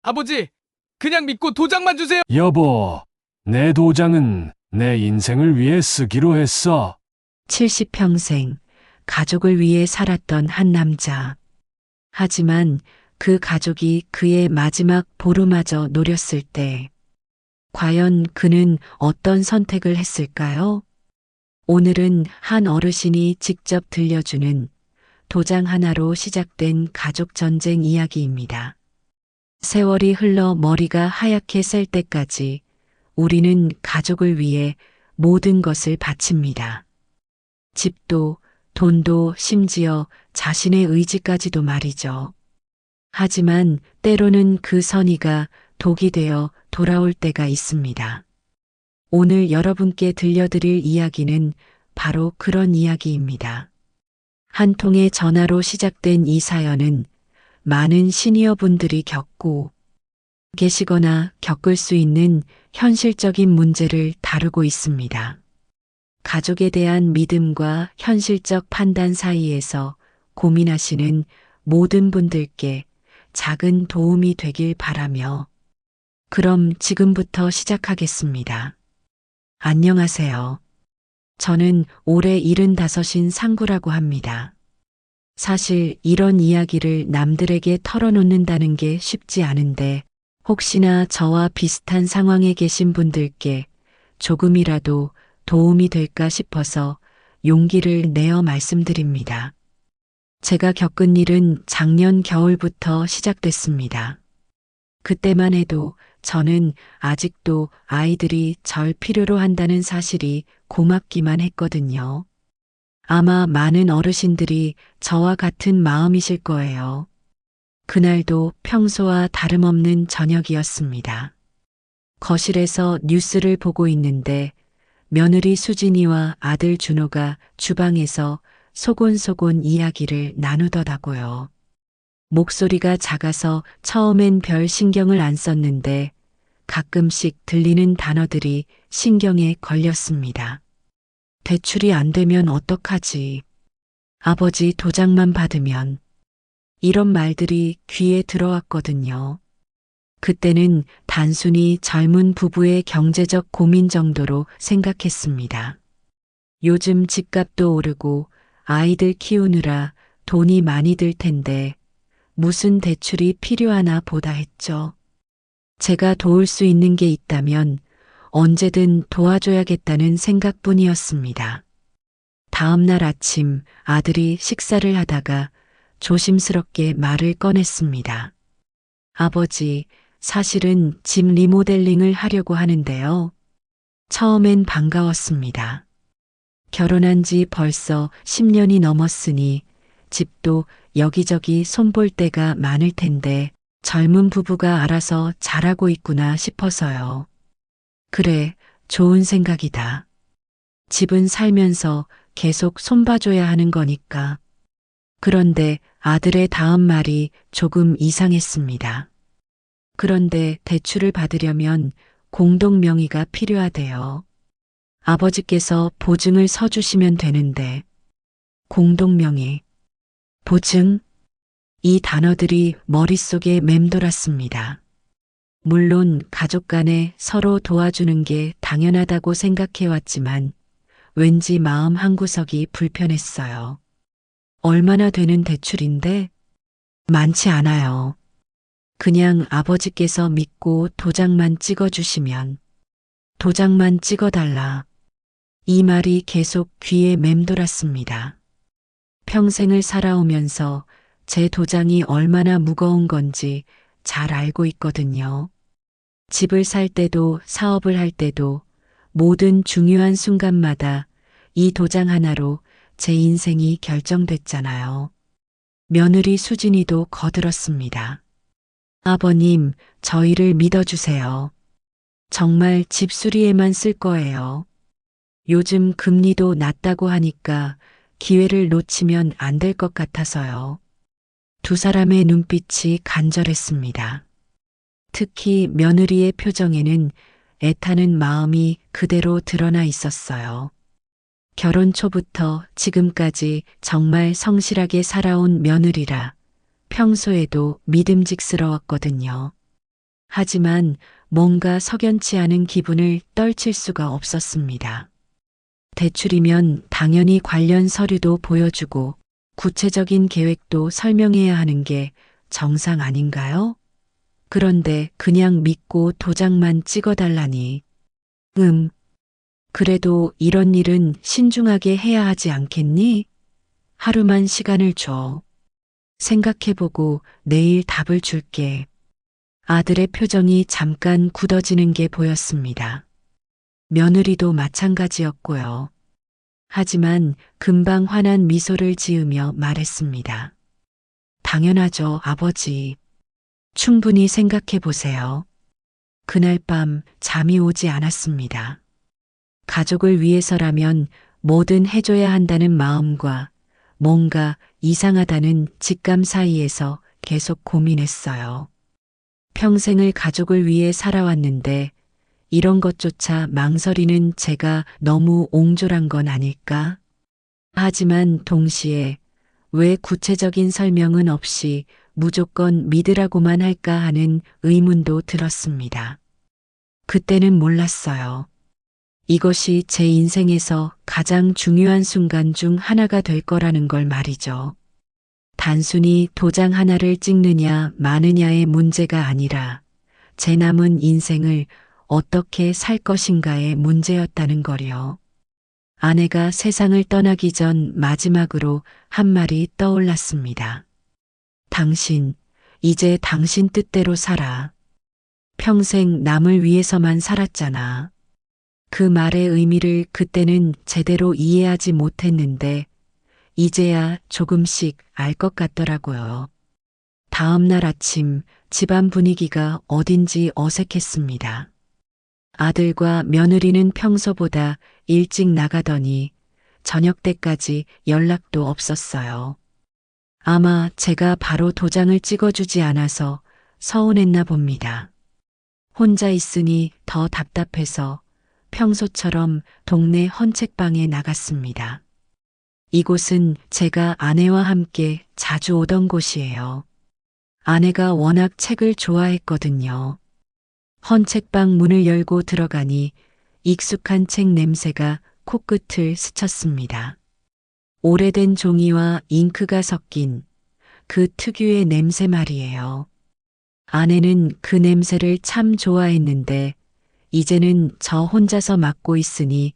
아버지, 그냥 믿고 도장만 주세요. 여보, 내 도장은 내 인생을 위해 쓰기로 했어. 70평생 가족을 위해 살았던 한 남자. 하지만 그 가족이 그의 마지막 보루마저 노렸을 때, 과연 그는 어떤 선택을 했을까요? 오늘은 한 어르신이 직접 들려주는 도장 하나로 시작된 가족 전쟁 이야기입니다. 세월이 흘러 머리가 하얗게 셀 때까지 우리는 가족을 위해 모든 것을 바칩니다. 집도, 돈도, 심지어 자신의 의지까지도 말이죠. 하지만 때로는 그 선의가 독이 되어 돌아올 때가 있습니다. 오늘 여러분께 들려드릴 이야기는 바로 그런 이야기입니다. 한 통의 전화로 시작된 이 사연은 많은 시니어 분들이 겪고 계시거나 겪을 수 있는 현실적인 문제를 다루고 있습니다. 가족에 대한 믿음과 현실적 판단 사이에서 고민하시는 모든 분들께 작은 도움이 되길 바라며, 그럼 지금부터 시작하겠습니다. 안녕하세요. 저는 올해 75인 상구라고 합니다. 사실 이런 이야기를 남들에게 털어놓는다는 게 쉽지 않은데, 혹시나 저와 비슷한 상황에 계신 분들께 조금이라도 도움이 될까 싶어서 용기를 내어 말씀드립니다. 제가 겪은 일은 작년 겨울부터 시작됐습니다. 그때만 해도 저는 아직도 아이들이 절 필요로 한다는 사실이 고맙기만 했거든요. 아마 많은 어르신들이 저와 같은 마음이실 거예요. 그날도 평소와 다름없는 저녁이었습니다. 거실에서 뉴스를 보고 있는데 며느리 수진이와 아들 준호가 주방에서 소곤소곤 이야기를 나누더라고요. 목소리가 작아서 처음엔 별 신경을 안 썼는데 가끔씩 들리는 단어들이 신경에 걸렸습니다. 대출이 안 되면 어떡하지? 아버지 도장만 받으면. 이런 말들이 귀에 들어왔거든요. 그때는 단순히 젊은 부부의 경제적 고민 정도로 생각했습니다. 요즘 집값도 오르고 아이들 키우느라 돈이 많이 들 텐데 무슨 대출이 필요하나 보다 했죠. 제가 도울 수 있는 게 있다면 언제든 도와줘야겠다는 생각뿐이었습니다. 다음 날 아침 아들이 식사를 하다가 조심스럽게 말을 꺼냈습니다. 아버지, 사실은 집 리모델링을 하려고 하는데요. 처음엔 반가웠습니다. 결혼한 지 벌써 10년이 넘었으니 집도 여기저기 손볼 데가 많을 텐데 젊은 부부가 알아서 잘하고 있구나 싶어서요. 그래, 좋은 생각이다. 집은 살면서 계속 손봐줘야 하는 거니까. 그런데 아들의 다음 말이 조금 이상했습니다. 그런데 대출을 받으려면 공동명의가 필요하대요. 아버지께서 보증을 서주시면 되는데. 공동명의, 보증? 이 단어들이 머릿속에 맴돌았습니다. 물론 가족 간에 서로 도와주는 게 당연하다고 생각해왔지만 왠지 마음 한구석이 불편했어요. 얼마나 되는 대출인데? 많지 않아요. 그냥 아버지께서 믿고 도장만 찍어주시면. 도장만 찍어달라. 이 말이 계속 귀에 맴돌았습니다. 평생을 살아오면서 제 도장이 얼마나 무거운 건지 잘 알고 있거든요. 집을 살 때도 사업을 할 때도 모든 중요한 순간마다 이 도장 하나로 제 인생이 결정됐잖아요. 며느리 수진이도 거들었습니다. 아버님, 저희를 믿어주세요. 정말 집 수리에만 쓸 거예요. 요즘 금리도 낮다고 하니까 기회를 놓치면 안 될 것 같아서요. 두 사람의 눈빛이 간절했습니다. 특히 며느리의 표정에는 애타는 마음이 그대로 드러나 있었어요. 결혼 초부터 지금까지 정말 성실하게 살아온 며느리라 평소에도 믿음직스러웠거든요. 하지만 뭔가 석연치 않은 기분을 떨칠 수가 없었습니다. 대출이면 당연히 관련 서류도 보여주고 구체적인 계획도 설명해야 하는 게 정상 아닌가요? 그런데 그냥 믿고 도장만 찍어달라니. 그래도 이런 일은 신중하게 해야 하지 않겠니? 하루만 시간을 줘. 생각해보고 내일 답을 줄게. 아들의 표정이 잠깐 굳어지는 게 보였습니다. 며느리도 마찬가지였고요. 하지만 금방 환한 미소를 지으며 말했습니다. 당연하죠, 아버지. 충분히 생각해 보세요. 그날 밤 잠이 오지 않았습니다. 가족을 위해서라면 뭐든 해줘야 한다는 마음과 뭔가 이상하다는 직감 사이에서 계속 고민했어요. 평생을 가족을 위해 살아왔는데 이런 것조차 망설이는 제가 너무 옹졸한 건 아닐까? 하지만 동시에 왜 구체적인 설명은 없이 무조건 믿으라고만 할까 하는 의문도 들었습니다. 그때는 몰랐어요. 이것이 제 인생에서 가장 중요한 순간 중 하나가 될 거라는 걸 말이죠. 단순히 도장 하나를 찍느냐 마느냐의 문제가 아니라 제 남은 인생을 어떻게 살 것인가의 문제였다는 거요. 아내가 세상을 떠나기 전 마지막으로 한 말이 떠올랐습니다. 당신, 이제 당신 뜻대로 살아. 평생 남을 위해서만 살았잖아. 그 말의 의미를 그때는 제대로 이해하지 못했는데 이제야 조금씩 알 것 같더라고요. 다음 날 아침 집안 분위기가 어딘지 어색했습니다. 아들과 며느리는 평소보다 일찍 나가더니 저녁 때까지 연락도 없었어요. 아마 제가 바로 도장을 찍어주지 않아서 서운했나 봅니다. 혼자 있으니 더 답답해서 평소처럼 동네 헌책방에 나갔습니다. 이곳은 제가 아내와 함께 자주 오던 곳이에요. 아내가 워낙 책을 좋아했거든요. 헌책방 문을 열고 들어가니 익숙한 책 냄새가 코끝을 스쳤습니다. 오래된 종이와 잉크가 섞인 그 특유의 냄새 말이에요. 아내는 그 냄새를 참 좋아했는데 이제는 저 혼자서 맡고 있으니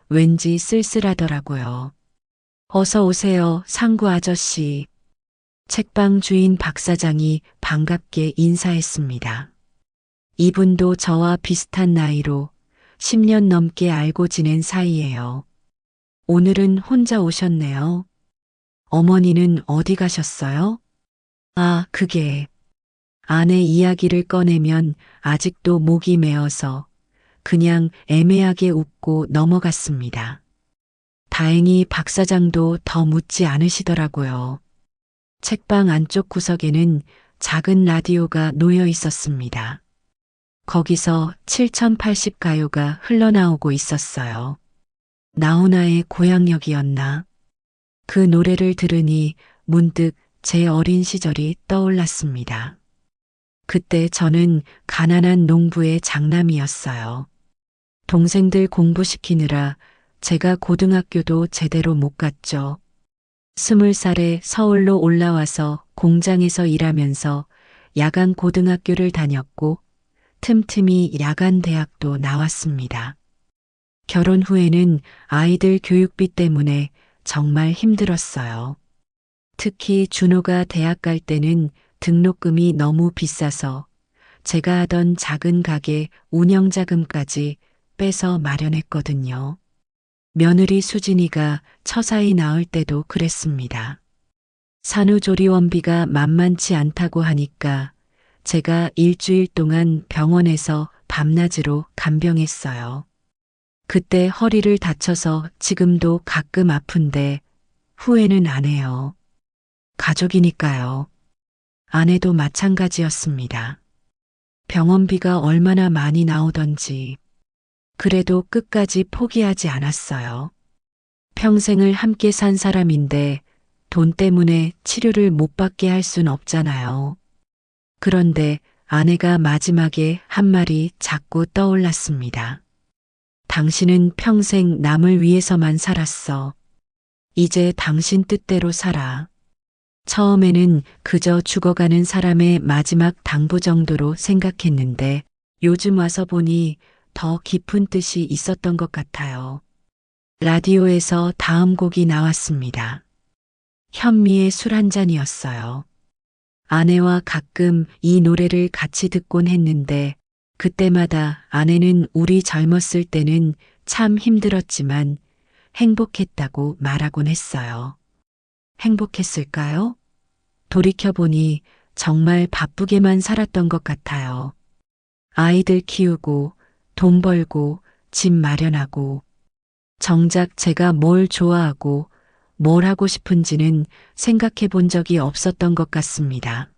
왠지 쓸쓸하더라고요. 어서 오세요, 상구 아저씨. 책방 주인 박 사장이 반갑게 인사했습니다. 이분도 저와 비슷한 나이로 10년 넘게 알고 지낸 사이예요. 오늘은 혼자 오셨네요. 어머니는 어디 가셨어요? 아, 그게. 아내 이야기를 꺼내면 아직도 목이 메어서 그냥 애매하게 웃고 넘어갔습니다. 다행히 박 사장도 더 묻지 않으시더라고요. 책방 안쪽 구석에는 작은 라디오가 놓여 있었습니다. 거기서 7080 가요가 흘러나오고 있었어요. 나훈아의 고향역이었나? 그 노래를 들으니 문득 제 어린 시절이 떠올랐습니다. 그때 저는 가난한 농부의 장남이었어요. 동생들 공부시키느라 제가 고등학교도 제대로 못 갔죠. 20살에 서울로 올라와서 공장에서 일하면서 야간 고등학교를 다녔고 틈틈이 야간 대학도 나왔습니다. 결혼 후에는 아이들 교육비 때문에 정말 힘들었어요. 특히 준호가 대학 갈 때는 등록금이 너무 비싸서 제가 하던 작은 가게 운영자금까지 빼서 마련했거든요. 며느리 수진이가 처사이 나을 때도 그랬습니다. 산후조리원비가 만만치 않다고 하니까 제가 일주일 동안 병원에서 밤낮으로 간병했어요. 그때 허리를 다쳐서 지금도 가끔 아픈데 후회는 안 해요. 가족이니까요. 아내도 마찬가지였습니다. 병원비가 얼마나 많이 나오던지 그래도 끝까지 포기하지 않았어요. 평생을 함께 산 사람인데 돈 때문에 치료를 못 받게 할 순 없잖아요. 그런데 아내가 마지막에 한 말이 자꾸 떠올랐습니다. 당신은 평생 남을 위해서만 살았어. 이제 당신 뜻대로 살아. 처음에는 그저 죽어가는 사람의 마지막 당부 정도로 생각했는데 요즘 와서 보니 더 깊은 뜻이 있었던 것 같아요. 라디오에서 다음 곡이 나왔습니다. 현미의 술 한 잔이었어요. 아내와 가끔 이 노래를 같이 듣곤 했는데 그때마다 아내는 우리 젊었을 때는 참 힘들었지만 행복했다고 말하곤 했어요. 행복했을까요? 돌이켜보니 정말 바쁘게만 살았던 것 같아요. 아이들 키우고 돈 벌고 집 마련하고 정작 제가 뭘 좋아하고 뭘 하고 싶은지는 생각해 본 적이 없었던 것 같습니다.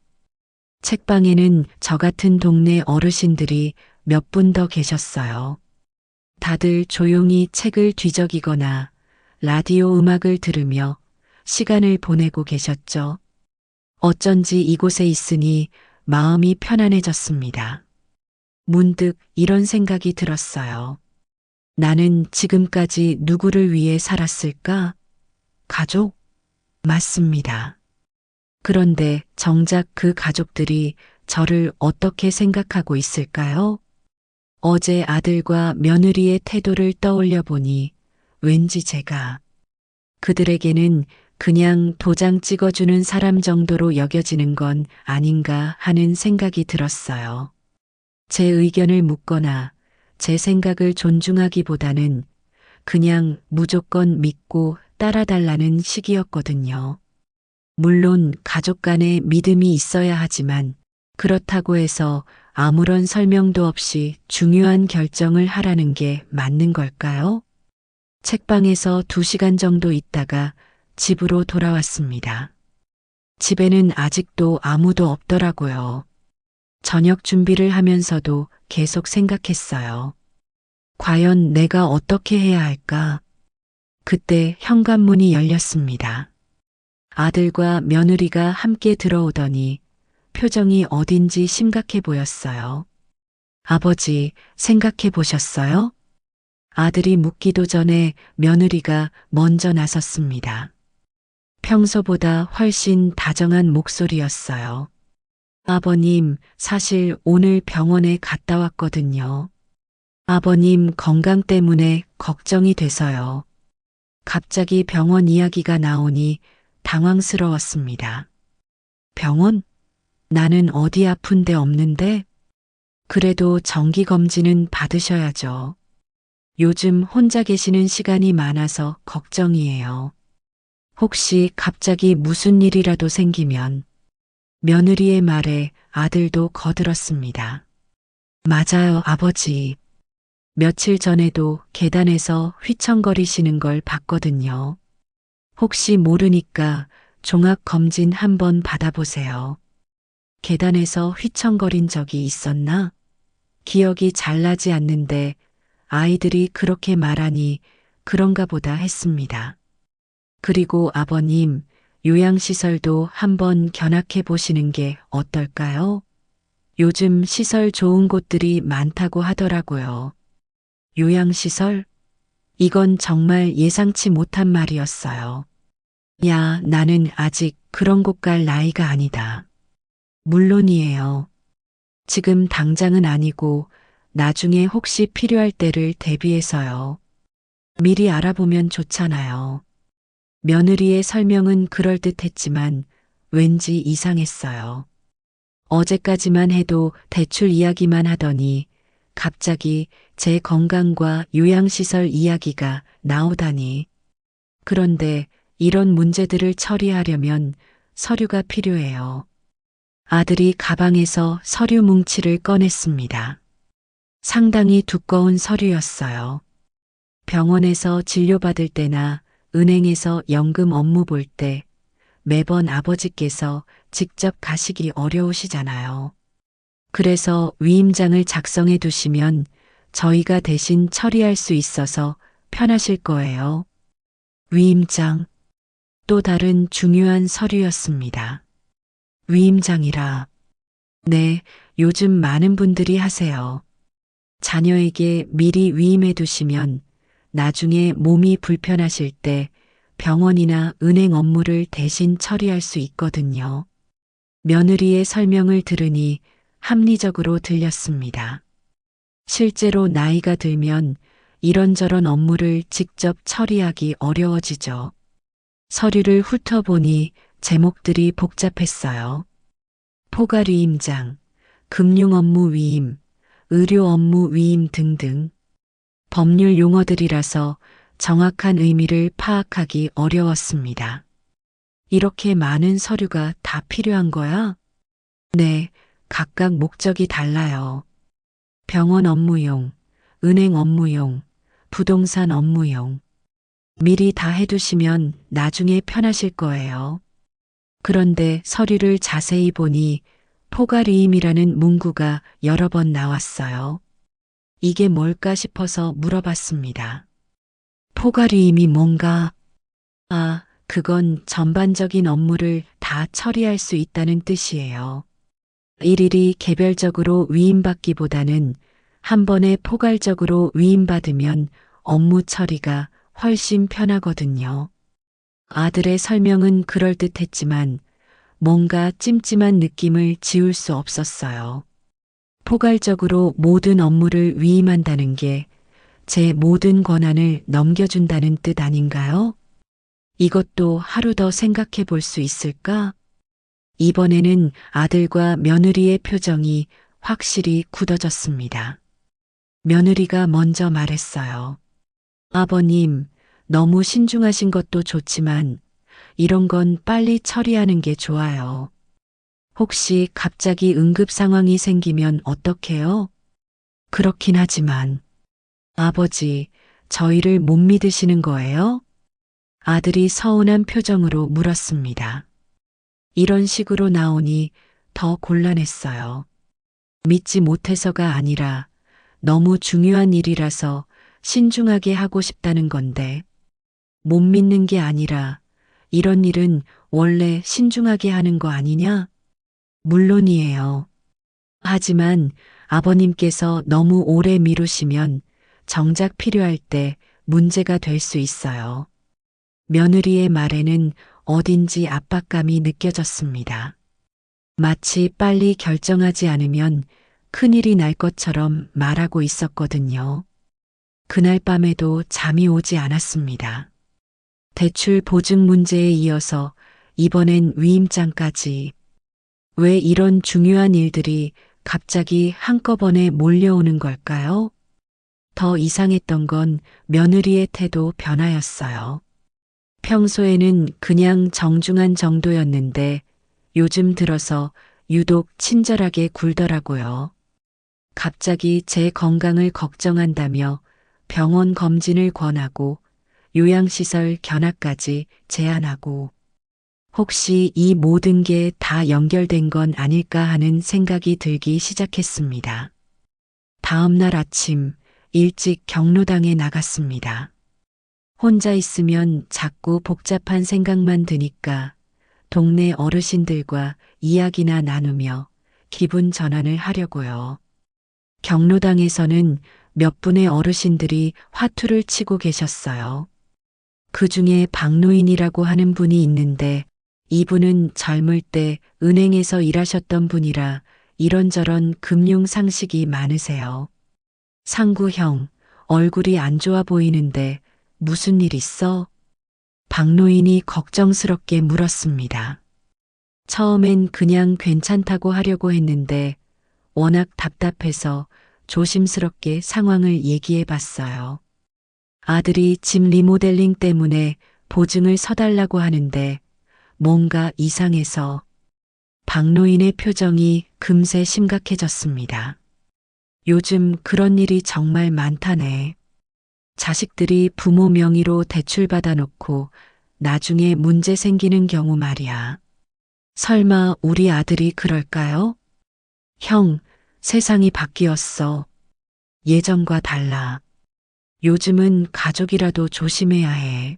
책방에는 저 같은 동네 어르신들이 몇 분 더 계셨어요. 다들 조용히 책을 뒤적이거나 라디오 음악을 들으며 시간을 보내고 계셨죠. 어쩐지 이곳에 있으니 마음이 편안해졌습니다. 문득 이런 생각이 들었어요. 나는 지금까지 누구를 위해 살았을까? 가족? 맞습니다. 그런데 정작 그 가족들이 저를 어떻게 생각하고 있을까요? 어제 아들과 며느리의 태도를 떠올려 보니 왠지 제가 그들에게는 그냥 도장 찍어주는 사람 정도로 여겨지는 건 아닌가 하는 생각이 들었어요. 제 의견을 묻거나 제 생각을 존중하기보다는 그냥 무조건 믿고 따라달라는 식이었거든요. 물론 가족 간에 믿음이 있어야 하지만 그렇다고 해서 아무런 설명도 없이 중요한 결정을 하라는 게 맞는 걸까요? 책방에서 2시간 정도 있다가 집으로 돌아왔습니다. 집에는 아직도 아무도 없더라고요. 저녁 준비를 하면서도 계속 생각했어요. 과연 내가 어떻게 해야 할까? 그때 현관문이 열렸습니다. 아들과 며느리가 함께 들어오더니 표정이 어딘지 심각해 보였어요. 아버지, 생각해 보셨어요? 아들이 묻기도 전에 며느리가 먼저 나섰습니다. 평소보다 훨씬 다정한 목소리였어요. 아버님, 사실 오늘 병원에 갔다 왔거든요. 아버님 건강 때문에 걱정이 돼서요. 갑자기 병원 이야기가 나오니 당황스러웠습니다. 병원? 나는 어디 아픈 데 없는데? 그래도 정기검진은 받으셔야죠. 요즘 혼자 계시는 시간이 많아서 걱정이에요. 혹시 갑자기 무슨 일이라도 생기면 며느리의 말에 아들도 거들었습니다. 맞아요, 아버지. 며칠 전에도 계단에서 휘청거리시는 걸 봤거든요. 혹시 모르니까 종합검진 한번 받아보세요. 계단에서 휘청거린 적이 있었나? 기억이 잘 나지 않는데 아이들이 그렇게 말하니 그런가 보다 했습니다. 그리고 아버님, 요양시설도 한번 견학해 보시는 게 어떨까요? 요즘 시설 좋은 곳들이 많다고 하더라고요. 요양시설? 이건 정말 예상치 못한 말이었어요. 야, 나는 아직 그런 곳 갈 나이가 아니다. 물론이에요. 지금 당장은 아니고 나중에 혹시 필요할 때를 대비해서요. 미리 알아보면 좋잖아요. 며느리의 설명은 그럴듯했지만 왠지 이상했어요. 어제까지만 해도 대출 이야기만 하더니 갑자기 제 건강과 요양시설 이야기가 나오다니. 그런데 이런 문제들을 처리하려면 서류가 필요해요. 아들이 가방에서 서류 뭉치를 꺼냈습니다. 상당히 두꺼운 서류였어요. 병원에서 진료받을 때나 은행에서 연금 업무 볼 때 매번 아버지께서 직접 가시기 어려우시잖아요. 그래서 위임장을 작성해 두시면 저희가 대신 처리할 수 있어서 편하실 거예요. 위임장. 또 다른 중요한 서류였습니다. 위임장이라. 네, 요즘 많은 분들이 하세요. 자녀에게 미리 위임해 두시면 나중에 몸이 불편하실 때 병원이나 은행 업무를 대신 처리할 수 있거든요. 며느리의 설명을 들으니 합리적으로 들렸습니다. 실제로 나이가 들면 이런저런 업무를 직접 처리하기 어려워지죠. 서류를 훑어보니 제목들이 복잡했어요. 포괄위임장, 금융업무 위임, 의료 업무 위임 등등. 법률 용어들이라서 정확한 의미를 파악하기 어려웠습니다. 이렇게 많은 서류가 다 필요한 거야? 네, 각각 목적이 달라요. 병원 업무용, 은행 업무용, 부동산 업무용. 미리 다 해두시면 나중에 편하실 거예요. 그런데 서류를 자세히 보니 포괄위임이라는 문구가 여러 번 나왔어요. 이게 뭘까 싶어서 물어봤습니다. 포괄위임이 뭔가? 아, 그건 전반적인 업무를 다 처리할 수 있다는 뜻이에요. 일일이 개별적으로 위임받기보다는 한 번에 포괄적으로 위임받으면 업무 처리가 훨씬 편하거든요. 아들의 설명은 그럴듯했지만 뭔가 찜찜한 느낌을 지울 수 없었어요. 포괄적으로 모든 업무를 위임한다는 게 제 모든 권한을 넘겨준다는 뜻 아닌가요? 이것도 하루 더 생각해 볼 수 있을까? 이번에는 아들과 며느리의 표정이 확실히 굳어졌습니다. 며느리가 먼저 말했어요. 아버님, 너무 신중하신 것도 좋지만 이런 건 빨리 처리하는 게 좋아요. 혹시 갑자기 응급 상황이 생기면 어떡해요? 그렇긴 하지만 아버지, 저희를 못 믿으시는 거예요? 아들이 서운한 표정으로 물었습니다. 이런 식으로 나오니 더 곤란했어요. 믿지 못해서가 아니라 너무 중요한 일이라서 신중하게 하고 싶다는 건데 못 믿는 게 아니라 이런 일은 원래 신중하게 하는 거 아니냐? 물론이에요. 하지만 아버님께서 너무 오래 미루시면 정작 필요할 때 문제가 될 수 있어요. 며느리의 말에는 어딘지 압박감이 느껴졌습니다. 마치 빨리 결정하지 않으면 큰일이 날 것처럼 말하고 있었거든요. 그날 밤에도 잠이 오지 않았습니다. 대출 보증 문제에 이어서 이번엔 위임장까지. 왜 이런 중요한 일들이 갑자기 한꺼번에 몰려오는 걸까요? 더 이상했던 건 며느리의 태도 변화였어요. 평소에는 그냥 정중한 정도였는데 요즘 들어서 유독 친절하게 굴더라고요. 갑자기 제 건강을 걱정한다며 병원 검진을 권하고 요양시설 견학까지 제안하고 혹시 이 모든 게 다 연결된 건 아닐까 하는 생각이 들기 시작했습니다. 다음 날 아침 일찍 경로당에 나갔습니다. 혼자 있으면 자꾸 복잡한 생각만 드니까 동네 어르신들과 이야기나 나누며 기분 전환을 하려고요. 경로당에서는 몇 분의 어르신들이 화투를 치고 계셨어요. 그 중에 박노인이라고 하는 분이 있는데 이분은 젊을 때 은행에서 일하셨던 분이라 이런저런 금융 상식이 많으세요. 상구형, 얼굴이 안 좋아 보이는데 무슨 일 있어? 박노인이 걱정스럽게 물었습니다. 처음엔 그냥 괜찮다고 하려고 했는데 워낙 답답해서 조심스럽게 상황을 얘기해 봤어요. 아들이 집 리모델링 때문에 보증을 서달라고 하는데 뭔가 이상해서 박노인의 표정이 금세 심각해졌습니다. 요즘 그런 일이 정말 많다네. 자식들이 부모 명의로 대출 받아놓고 나중에 문제 생기는 경우 말이야. 설마 우리 아들이 그럴까요? 형, 세상이 바뀌었어. 예전과 달라. 요즘은 가족이라도 조심해야 해.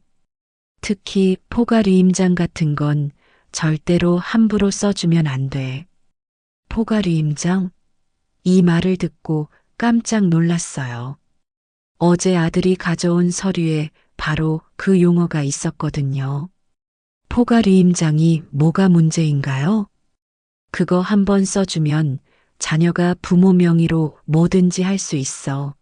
특히 포괄위임장 같은 건 절대로 함부로 써주면 안 돼. 포가리 임장? 이 말을 듣고 깜짝 놀랐어요. 어제 아들이 가져온 서류에 바로 그 용어가 있었거든요. 포가리 임장이 뭐가 문제인가요? 그거 한번 써주면 자녀가 부모 명의로 뭐든지 할 수 있어.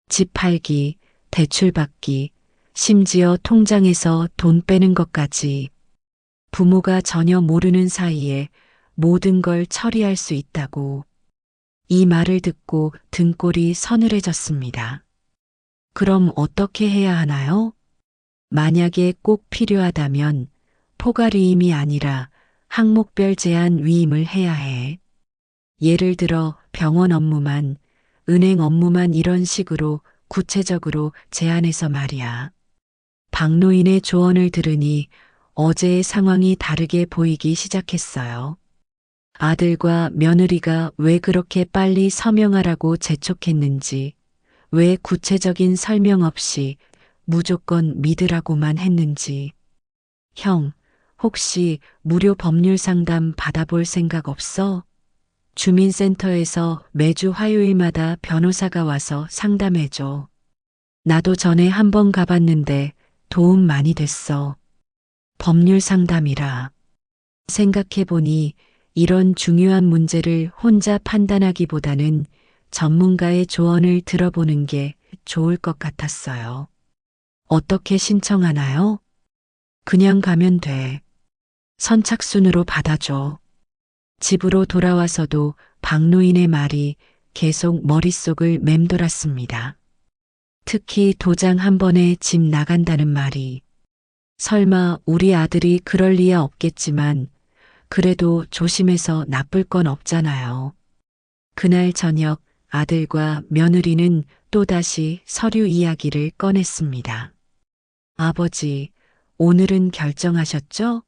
집 팔기, 대출 받기, 심지어 통장에서 돈 빼는 것까지. 부모가 전혀 모르는 사이에 모든 걸 처리할 수 있다고. 이 말을 듣고 등골이 서늘해졌습니다. 그럼 어떻게 해야 하나요? 만약에 꼭 필요하다면 포괄위임이 아니라 항목별 제한 위임을 해야 해. 예를 들어 병원 업무만, 은행 업무만 이런 식으로 구체적으로 제한해서 말이야. 박노인의 조언을 들으니 어제의 상황이 다르게 보이기 시작했어요. 아들과 며느리가 왜 그렇게 빨리 서명하라고 재촉했는지, 왜 구체적인 설명 없이 무조건 믿으라고만 했는지. 형, 혹시 무료 법률 상담 받아볼 생각 없어? 주민센터에서 매주 화요일마다 변호사가 와서 상담해줘. 나도 전에 한번 가봤는데 도움 많이 됐어. 법률 상담이라. 생각해보니 이런 중요한 문제를 혼자 판단하기보다는 전문가의 조언을 들어보는 게 좋을 것 같았어요. 어떻게 신청하나요? 그냥 가면 돼. 선착순으로 받아줘. 집으로 돌아와서도 박노인의 말이 계속 머릿속을 맴돌았습니다. 특히 도장 한 번에 집 나간다는 말이. 설마 우리 아들이 그럴 리야 없겠지만 그래도 조심해서 나쁠 건 없잖아요. 그날 저녁 아들과 며느리는 또다시 서류 이야기를 꺼냈습니다. 아버지, 오늘은 결정하셨죠?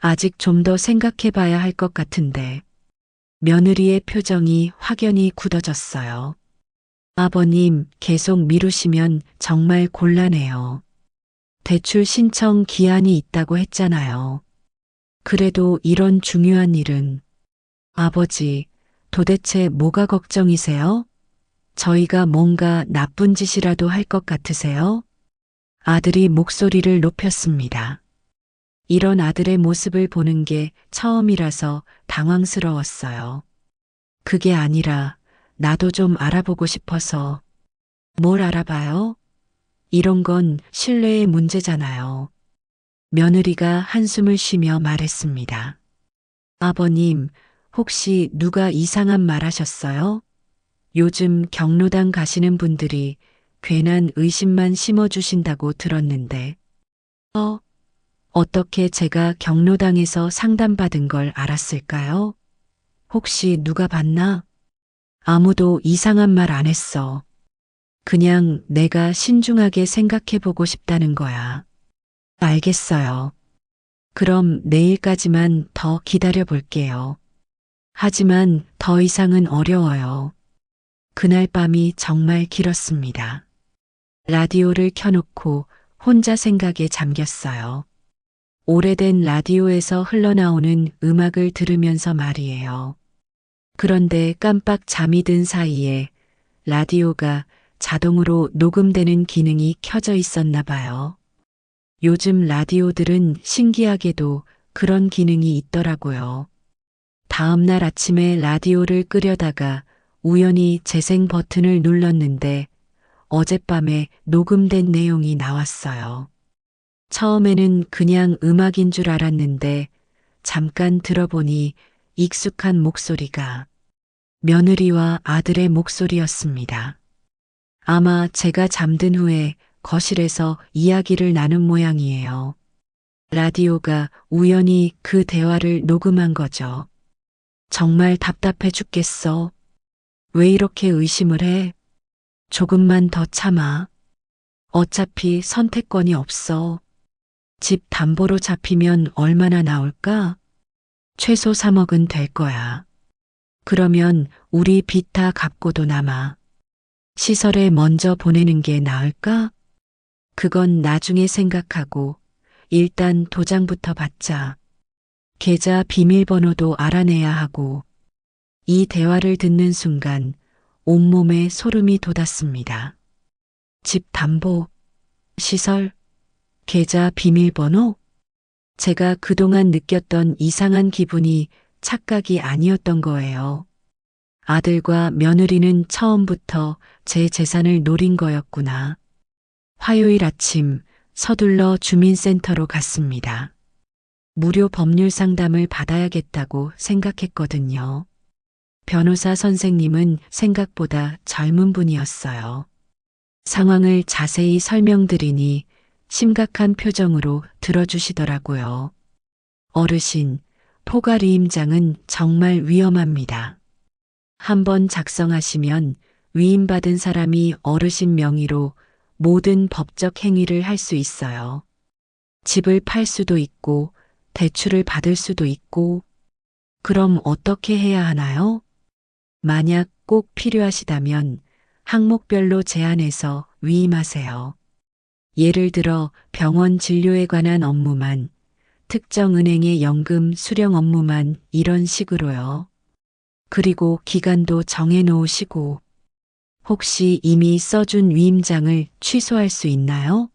아직 좀 더 생각해 봐야 할 것 같은데. 며느리의 표정이 확연히 굳어졌어요. 아버님, 계속 미루시면 정말 곤란해요. 대출 신청 기한이 있다고 했잖아요. 그래도 이런 중요한 일은. 아버지, 도대체 뭐가 걱정이세요? 저희가 뭔가 나쁜 짓이라도 할 것 같으세요? 아들이 목소리를 높였습니다. 이런 아들의 모습을 보는 게 처음이라서 당황스러웠어요. 그게 아니라 나도 좀 알아보고 싶어서. 뭘 알아봐요? 이런 건 신뢰의 문제잖아요. 며느리가 한숨을 쉬며 말했습니다. 아버님, 혹시 누가 이상한 말 하셨어요? 요즘 경로당 가시는 분들이 괜한 의심만 심어주신다고 들었는데. 어떻게 제가 경로당에서 상담받은 걸 알았을까요? 혹시 누가 봤나? 아무도 이상한 말 안 했어. 그냥 내가 신중하게 생각해보고 싶다는 거야. 알겠어요. 그럼 내일까지만 더 기다려 볼게요. 하지만 더 이상은 어려워요. 그날 밤이 정말 길었습니다. 라디오를 켜놓고 혼자 생각에 잠겼어요. 오래된 라디오에서 흘러나오는 음악을 들으면서 말이에요. 그런데 깜빡 잠이 든 사이에 라디오가 자동으로 녹음되는 기능이 켜져 있었나 봐요. 요즘 라디오들은 신기하게도 그런 기능이 있더라고요. 다음 날 아침에 라디오를 끄려다가 우연히 재생 버튼을 눌렀는데 어젯밤에 녹음된 내용이 나왔어요. 처음에는 그냥 음악인 줄 알았는데 잠깐 들어보니 익숙한 목소리가 며느리와 아들의 목소리였습니다. 아마 제가 잠든 후에 거실에서 이야기를 나눈 모양이에요. 라디오가 우연히 그 대화를 녹음한 거죠. 정말 답답해 죽겠어. 왜 이렇게 의심을 해? 조금만 더 참아. 어차피 선택권이 없어. 집 담보로 잡히면 얼마나 나올까? 최소 3억은 될 거야. 그러면 우리 빚 다 갚고도 남아. 시설에 먼저 보내는 게 나을까? 그건 나중에 생각하고 일단 도장부터 받자. 계좌 비밀번호도 알아내야 하고, 이 대화를 듣는 순간 온몸에 소름이 돋았습니다. 집 담보, 시설, 계좌 비밀번호? 제가 그동안 느꼈던 이상한 기분이 착각이 아니었던 거예요. 아들과 며느리는 처음부터 제 재산을 노린 거였구나. 화요일 아침 서둘러 주민센터로 갔습니다. 무료 법률 상담을 받아야겠다고 생각했거든요. 변호사 선생님은 생각보다 젊은 분이었어요. 상황을 자세히 설명드리니 심각한 표정으로 들어주시더라고요. 어르신, 포괄위임장은 정말 위험합니다. 한번 작성하시면 위임받은 사람이 어르신 명의로 모든 법적 행위를 할 수 있어요. 집을 팔 수도 있고, 대출을 받을 수도 있고, 그럼 어떻게 해야 하나요? 만약 꼭 필요하시다면 항목별로 제한해서 위임하세요. 예를 들어 병원 진료에 관한 업무만, 특정 은행의 연금 수령 업무만 이런 식으로요. 그리고 기간도 정해 놓으시고, 혹시 이미 써준 위임장을 취소할 수 있나요?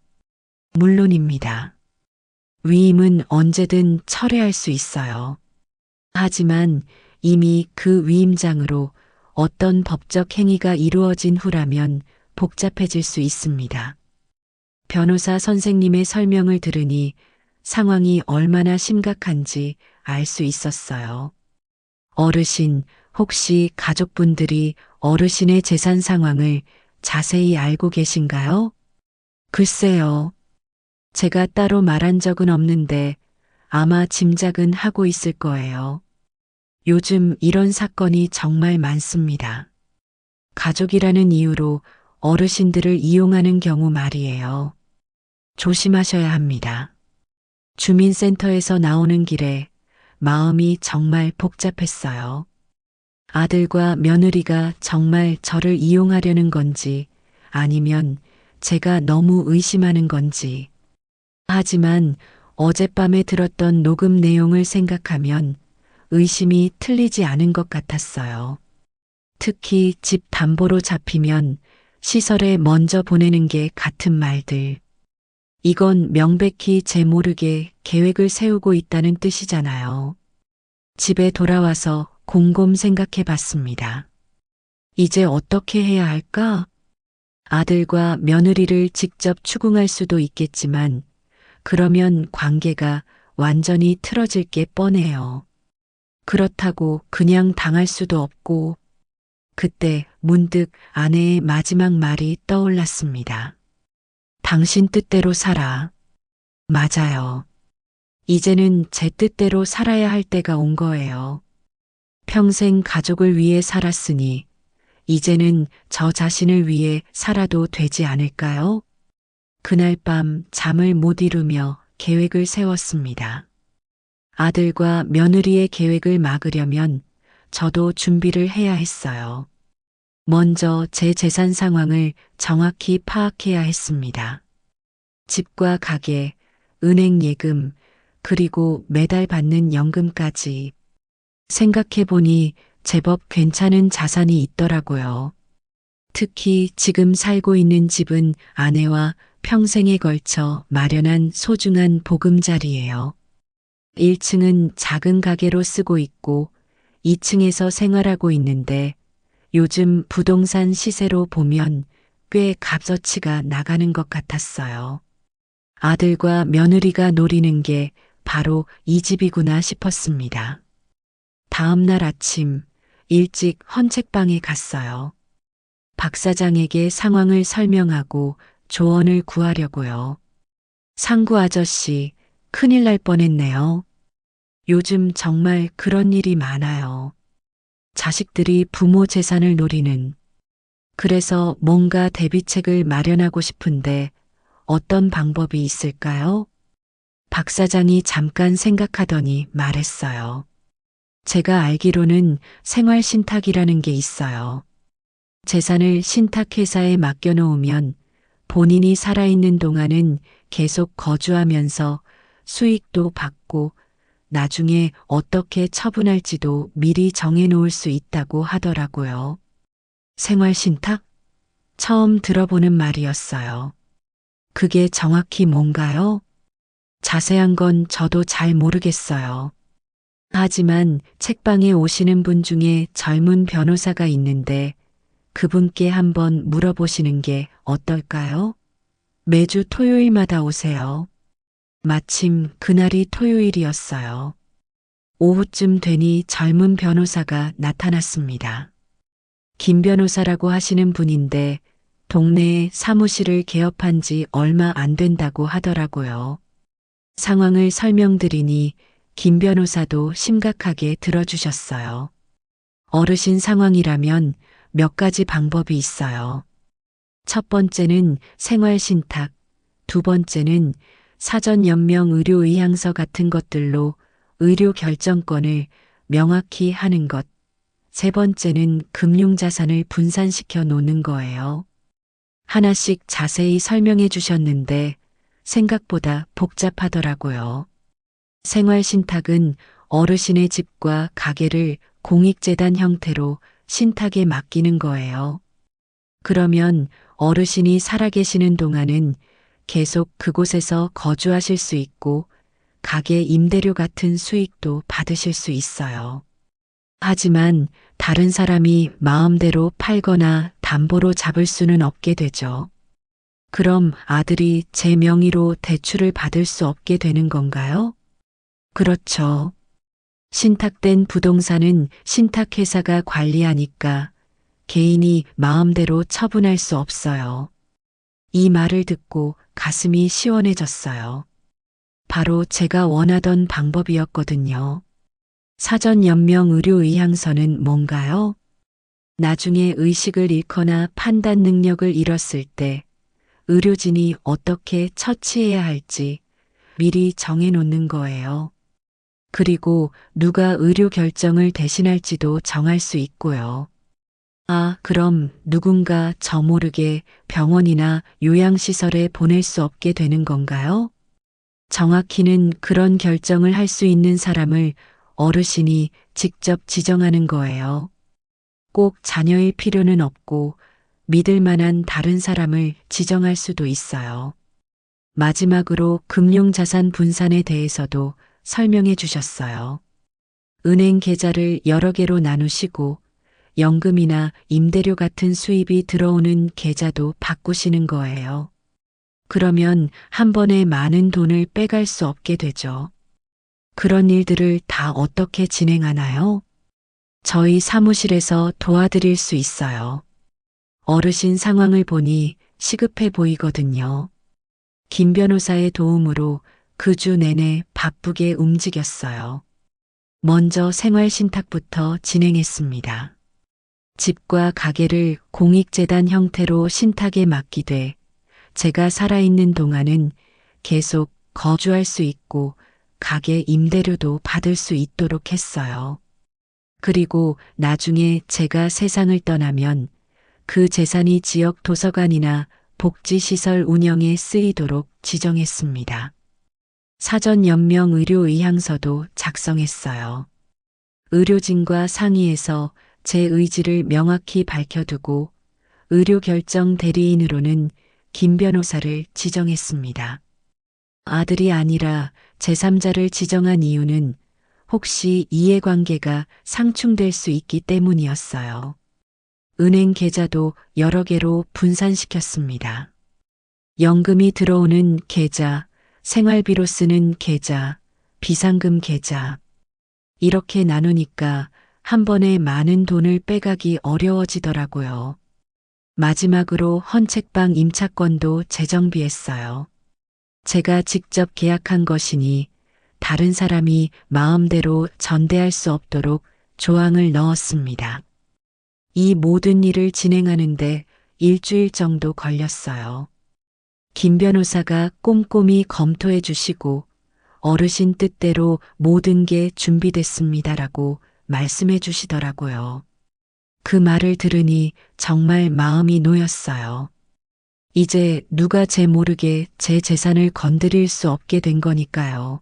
물론입니다. 위임은 언제든 철회할 수 있어요. 하지만 이미 그 위임장으로 어떤 법적 행위가 이루어진 후라면 복잡해질 수 있습니다. 변호사 선생님의 설명을 들으니 상황이 얼마나 심각한지 알 수 있었어요. 어르신, 혹시 가족분들이 어르신의 재산 상황을 자세히 알고 계신가요? 글쎄요. 제가 따로 말한 적은 없는데 아마 짐작은 하고 있을 거예요. 요즘 이런 사건이 정말 많습니다. 가족이라는 이유로 어르신들을 이용하는 경우 말이에요. 조심하셔야 합니다. 주민센터에서 나오는 길에 마음이 정말 복잡했어요. 아들과 며느리가 정말 저를 이용하려는 건지 아니면 제가 너무 의심하는 건지. 하지만 어젯밤에 들었던 녹음 내용을 생각하면 의심이 틀리지 않은 것 같았어요. 특히 집 담보로 잡히면 시설에 먼저 보내는 게 같은 말들. 이건 명백히 제 모르게 계획을 세우고 있다는 뜻이잖아요. 집에 돌아와서 곰곰 생각해 봤습니다. 이제 어떻게 해야 할까? 아들과 며느리를 직접 추궁할 수도 있겠지만 그러면 관계가 완전히 틀어질 게 뻔해요. 그렇다고 그냥 당할 수도 없고 그때 문득 아내의 마지막 말이 떠올랐습니다. 당신 뜻대로 살아. 맞아요. 이제는 제 뜻대로 살아야 할 때가 온 거예요. 평생 가족을 위해 살았으니 이제는 저 자신을 위해 살아도 되지 않을까요? 그날 밤 잠을 못 이루며 계획을 세웠습니다. 아들과 며느리의 계획을 막으려면 저도 준비를 해야 했어요. 먼저 제 재산 상황을 정확히 파악해야 했습니다. 집과 가게, 은행 예금, 그리고 매달 받는 연금까지. 생각해보니 제법 괜찮은 자산이 있더라고요. 특히 지금 살고 있는 집은 아내와 평생에 걸쳐 마련한 소중한 보금자리예요. 1층은 작은 가게로 쓰고 있고 2층에서 생활하고 있는데 요즘 부동산 시세로 보면 꽤 값어치가 나가는 것 같았어요. 아들과 며느리가 노리는 게 바로 이 집이구나 싶었습니다. 다음 날 아침 일찍 헌책방에 갔어요. 박 사장에게 상황을 설명하고 조언을 구하려고요. 상구 아저씨, 큰일 날 뻔했네요. 요즘 정말 그런 일이 많아요. 자식들이 부모 재산을 노리는. 그래서 뭔가 대비책을 마련하고 싶은데 어떤 방법이 있을까요? 박 사장이 잠깐 생각하더니 말했어요. 제가 알기로는 생활신탁이라는 게 있어요. 재산을 신탁회사에 맡겨놓으면 본인이 살아있는 동안은 계속 거주하면서 수익도 받고 나중에 어떻게 처분할지도 미리 정해놓을 수 있다고 하더라고요. 생활신탁? 처음 들어보는 말이었어요. 그게 정확히 뭔가요? 자세한 건 저도 잘 모르겠어요. 하지만 책방에 오시는 분 중에 젊은 변호사가 있는데 그분께 한번 물어보시는 게 어떨까요? 매주 토요일마다 오세요. 마침 그날이 토요일이었어요. 오후쯤 되니 젊은 변호사가 나타났습니다. 김 변호사라고 하시는 분인데 동네에 사무실을 개업한 지 얼마 안 된다고 하더라고요. 상황을 설명드리니 김 변호사도 심각하게 들어주셨어요. 어르신 상황이라면 몇 가지 방법이 있어요. 첫 번째는 생활신탁, 두 번째는 사전연명 의료의향서 같은 것들로 의료 결정권을 명확히 하는 것, 세 번째는 금융자산을 분산시켜 놓는 거예요. 하나씩 자세히 설명해 주셨는데 생각보다 복잡하더라고요. 생활신탁은 어르신의 집과 가게를 공익재단 형태로 신탁에 맡기는 거예요. 그러면 어르신이 살아계시는 동안은 계속 그곳에서 거주하실 수 있고 가게 임대료 같은 수익도 받으실 수 있어요. 하지만 다른 사람이 마음대로 팔거나 담보로 잡을 수는 없게 되죠. 그럼 아들이 제 명의로 대출을 받을 수 없게 되는 건가요? 그렇죠. 신탁된 부동산은 신탁회사가 관리하니까 개인이 마음대로 처분할 수 없어요. 이 말을 듣고 가슴이 시원해졌어요. 바로 제가 원하던 방법이었거든요. 사전연명 의료의향서는 뭔가요? 나중에 의식을 잃거나 판단 능력을 잃었을 때 의료진이 어떻게 처치해야 할지 미리 정해놓는 거예요. 그리고 누가 의료 결정을 대신할지도 정할 수 있고요. 아, 그럼 누군가 저 모르게 병원이나 요양시설에 보낼 수 없게 되는 건가요? 정확히는 그런 결정을 할 수 있는 사람을 어르신이 직접 지정하는 거예요. 꼭 자녀일 필요는 없고 믿을 만한 다른 사람을 지정할 수도 있어요. 마지막으로 금융자산 분산에 대해서도 설명해 주셨어요. 은행 계좌를 여러 개로 나누시고 연금이나 임대료 같은 수입이 들어오는 계좌도 바꾸시는 거예요. 그러면 한 번에 많은 돈을 빼갈 수 없게 되죠. 그런 일들을 다 어떻게 진행하나요? 저희 사무실에서 도와드릴 수 있어요. 어르신 상황을 보니 시급해 보이거든요. 김 변호사의 도움으로 그 주 내내 바쁘게 움직였어요. 먼저 생활신탁부터 진행했습니다. 집과 가게를 공익재단 형태로 신탁에 맡기되 제가 살아있는 동안은 계속 거주할 수 있고 가게 임대료도 받을 수 있도록 했어요. 그리고 나중에 제가 세상을 떠나면 그 재산이 지역 도서관이나 복지시설 운영에 쓰이도록 지정했습니다. 사전연명 의료의향서도 작성했어요. 의료진과 상의해서 제 의지를 명확히 밝혀두고 의료결정 대리인으로는 김 변호사를 지정했습니다. 아들이 아니라 제3자를 지정한 이유는 혹시 이해관계가 상충될 수 있기 때문이었어요. 은행 계좌도 여러 개로 분산시켰습니다. 연금이 들어오는 계좌, 생활비로 쓰는 계좌, 비상금 계좌. 이렇게 나누니까 한 번에 많은 돈을 빼가기 어려워지더라고요. 마지막으로 헌책방 임차권도 재정비했어요. 제가 직접 계약한 것이니 다른 사람이 마음대로 전대할 수 없도록 조항을 넣었습니다. 이 모든 일을 진행하는데 일주일 정도 걸렸어요. 김 변호사가 꼼꼼히 검토해 주시고 어르신 뜻대로 모든 게 준비됐습니다라고 말씀해 주시더라고요. 그 말을 들으니 정말 마음이 놓였어요. 이제 누가 제 모르게 제 재산을 건드릴 수 없게 된 거니까요.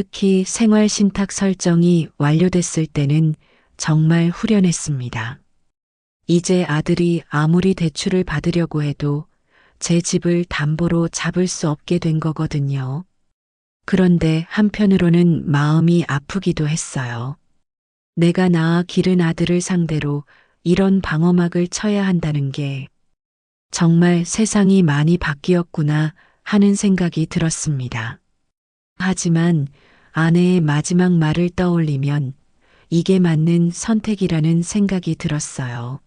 특히 생활신탁 설정이 완료됐을 때는 정말 후련했습니다. 이제 아들이 아무리 대출을 받으려고 해도 제 집을 담보로 잡을 수 없게 된 거거든요. 그런데 한편으로는 마음이 아프기도 했어요. 내가 낳아 기른 아들을 상대로 이런 방어막을 쳐야 한다는 게 정말 세상이 많이 바뀌었구나 하는 생각이 들었습니다. 하지만 아내의 마지막 말을 떠올리면 이게 맞는 선택이라는 생각이 들었어요.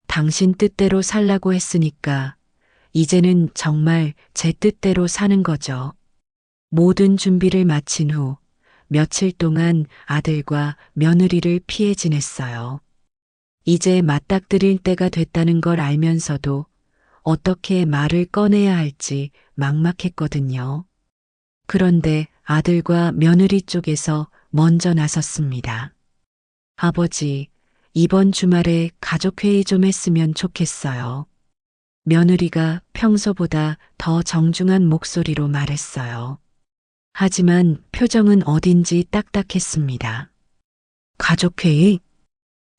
당신 뜻대로 살라고 했으니까 이제는 정말 제 뜻대로 사는 거죠. 모든 준비를 마친 후 며칠 동안 아들과 며느리를 피해 지냈어요. 이제 맞닥뜨릴 때가 됐다는 걸 알면서도 어떻게 말을 꺼내야 할지 막막했거든요. 그런데 아들과 며느리 쪽에서 먼저 나섰습니다. 아버지, 이번 주말에 가족회의 좀 했으면 좋겠어요. 며느리가 평소보다 더 정중한 목소리로 말했어요. 하지만 표정은 어딘지 딱딱했습니다. 가족회의?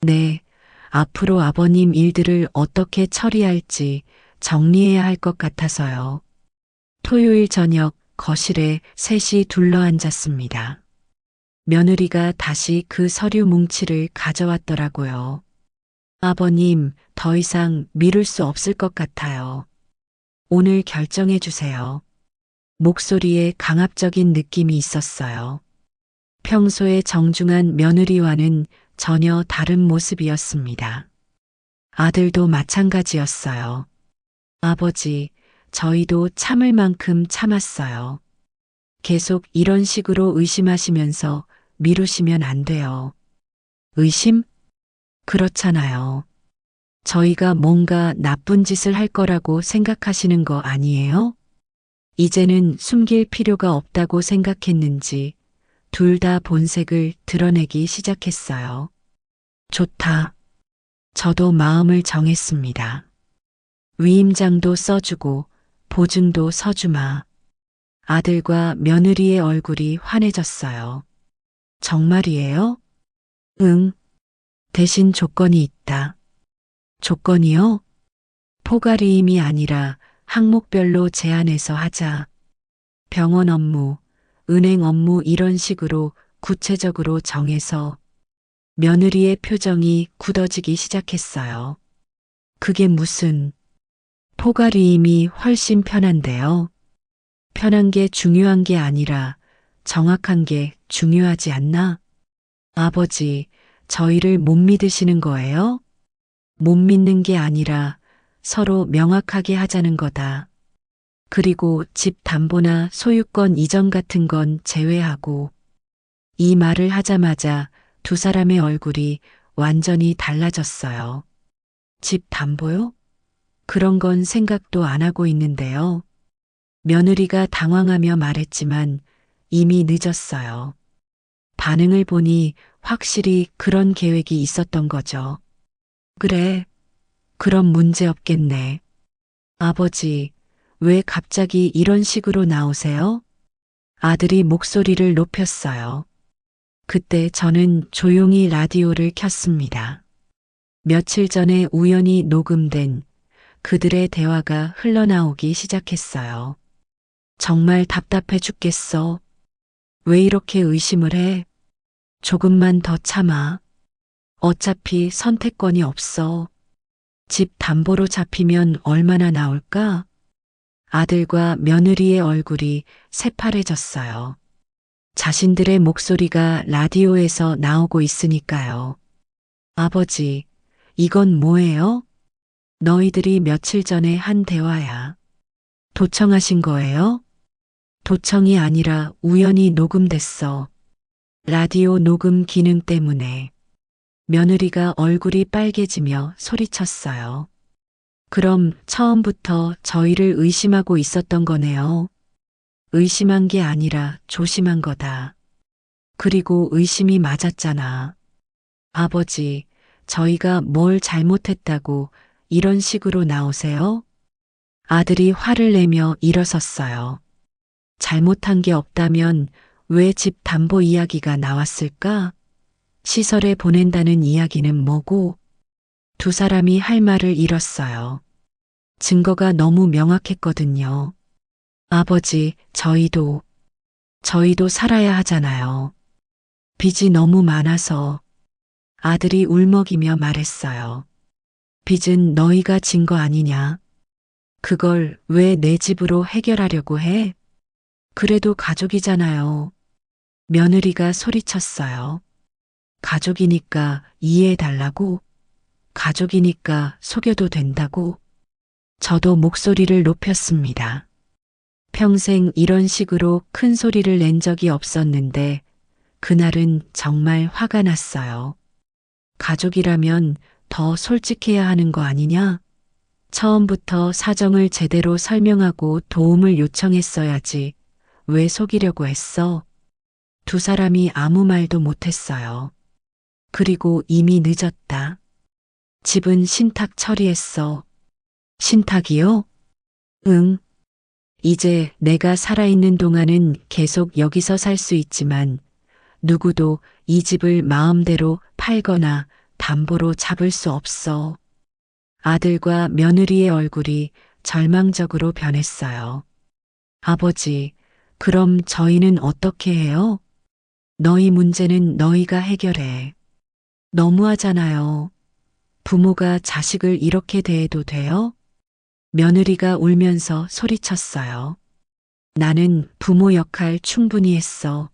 네, 앞으로 아버님 일들을 어떻게 처리할지 정리해야 할 것 같아서요. 토요일 저녁 거실에 셋이 둘러앉았습니다. 며느리가 다시 그 서류 뭉치를 가져왔더라고요. 아버님, 더 이상 미룰 수 없을 것 같아요. 오늘 결정해 주세요. 목소리에 강압적인 느낌이 있었어요. 평소에 정중한 며느리와는 전혀 다른 모습이었습니다. 아들도 마찬가지였어요. 아버지, 저희도 참을 만큼 참았어요. 계속 이런 식으로 의심하시면서 미루시면 안 돼요. 의심? 그렇잖아요. 저희가 뭔가 나쁜 짓을 할 거라고 생각하시는 거 아니에요? 이제는 숨길 필요가 없다고 생각했는지 둘 다 본색을 드러내기 시작했어요. 좋다. 저도 마음을 정했습니다. 위임장도 써주고 보증도 서주마. 아들과 며느리의 얼굴이 환해졌어요. 정말이에요? 응. 대신 조건이 있다. 조건이요? 포괄이임이 아니라 항목별로 제한해서 하자. 병원 업무, 은행 업무 이런 식으로 구체적으로 정해서 며느리의 표정이 굳어지기 시작했어요. 그게 무슨 포괄이임이 훨씬 편한데요. 편한 게 중요한 게 아니라 정확한 게 중요하지 않나? 아버지, 저희를 못 믿으시는 거예요? 못 믿는 게 아니라 서로 명확하게 하자는 거다. 그리고 집 담보나 소유권 이전 같은 건 제외하고. 이 말을 하자마자 두 사람의 얼굴이 완전히 달라졌어요. 집 담보요? 그런 건 생각도 안 하고 있는데요. 며느리가 당황하며 말했지만 이미 늦었어요. 반응을 보니 확실히 그런 계획이 있었던 거죠. 그래, 그럼 문제 없겠네. 아버지, 왜 갑자기 이런 식으로 나오세요? 아들이 목소리를 높였어요. 그때 저는 조용히 라디오를 켰습니다. 며칠 전에 우연히 녹음된 그들의 대화가 흘러나오기 시작했어요. 정말 답답해 죽겠어. 왜 이렇게 의심을 해? 조금만 더 참아. 어차피 선택권이 없어. 집 담보로 잡히면 얼마나 나올까? 아들과 며느리의 얼굴이 새파래졌어요. 자신들의 목소리가 라디오에서 나오고 있으니까요. 아버지, 이건 뭐예요? 너희들이 며칠 전에 한 대화야. 도청하신 거예요? 도청이 아니라 우연히 녹음됐어. 라디오 녹음 기능 때문에. 며느리가 얼굴이 빨개지며 소리쳤어요. 그럼 처음부터 저희를 의심하고 있었던 거네요. 의심한 게 아니라 조심한 거다. 그리고 의심이 맞았잖아. 아버지, 저희가 뭘 잘못했다고 이런 식으로 나오세요? 아들이 화를 내며 일어섰어요. 잘못한 게 없다면 왜 집 담보 이야기가 나왔을까? 시설에 보낸다는 이야기는 뭐고? 두 사람이 할 말을 잃었어요. 증거가 너무 명확했거든요. 아버지, 저희도 살아야 하잖아요. 빚이 너무 많아서 아들이 울먹이며 말했어요. 빚은 너희가 진 거 아니냐? 그걸 왜 내 집으로 해결하려고 해? 그래도 가족이잖아요. 며느리가 소리쳤어요. 가족이니까 이해해달라고? 가족이니까 속여도 된다고? 저도 목소리를 높였습니다. 평생 이런 식으로 큰 소리를 낸 적이 없었는데 그날은 정말 화가 났어요. 가족이라면 더 솔직해야 하는 거 아니냐? 처음부터 사정을 제대로 설명하고 도움을 요청했어야지. 왜 속이려고 했어? 두 사람이 아무 말도 못했어요. 그리고 이미 늦었다. 집은 신탁 처리했어. 신탁이요? 응. 이제 내가 살아있는 동안은 계속 여기서 살 수 있지만 누구도 이 집을 마음대로 팔거나 담보로 잡을 수 없어. 아들과 며느리의 얼굴이 절망적으로 변했어요. 아버지, 그럼 저희는 어떻게 해요? 너희 문제는 너희가 해결해. 너무하잖아요. 부모가 자식을 이렇게 대해도 돼요? 며느리가 울면서 소리쳤어요. 나는 부모 역할 충분히 했어.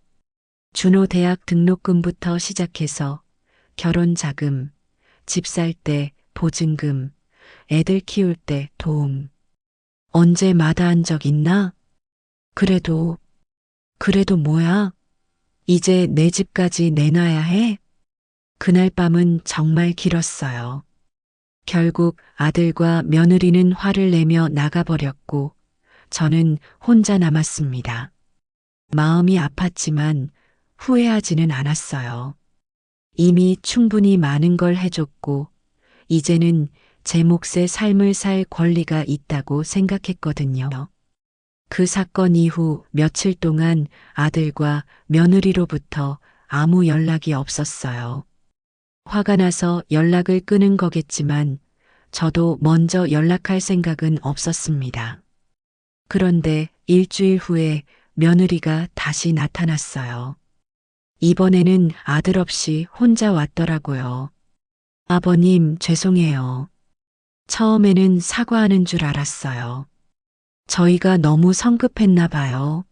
준호 대학 등록금부터 시작해서 결혼 자금, 집 살 때 보증금, 애들 키울 때 도움. 언제 마다한 적 있나? 그래도 뭐야? 이제 내 집까지 내놔야 해? 그날 밤은 정말 길었어요. 결국 아들과 며느리는 화를 내며 나가버렸고 저는 혼자 남았습니다. 마음이 아팠지만 후회하지는 않았어요. 이미 충분히 많은 걸 해줬고 이제는 제 몫의 삶을 살 권리가 있다고 생각했거든요. 그 사건 이후 며칠 동안 아들과 며느리로부터 아무 연락이 없었어요. 화가 나서 연락을 끊은 거겠지만 저도 먼저 연락할 생각은 없었습니다. 그런데 일주일 후에 며느리가 다시 나타났어요. 이번에는 아들 없이 혼자 왔더라고요. 아버님, 죄송해요. 처음에는 사과하는 줄 알았어요. 저희가 너무 성급했나 봐요.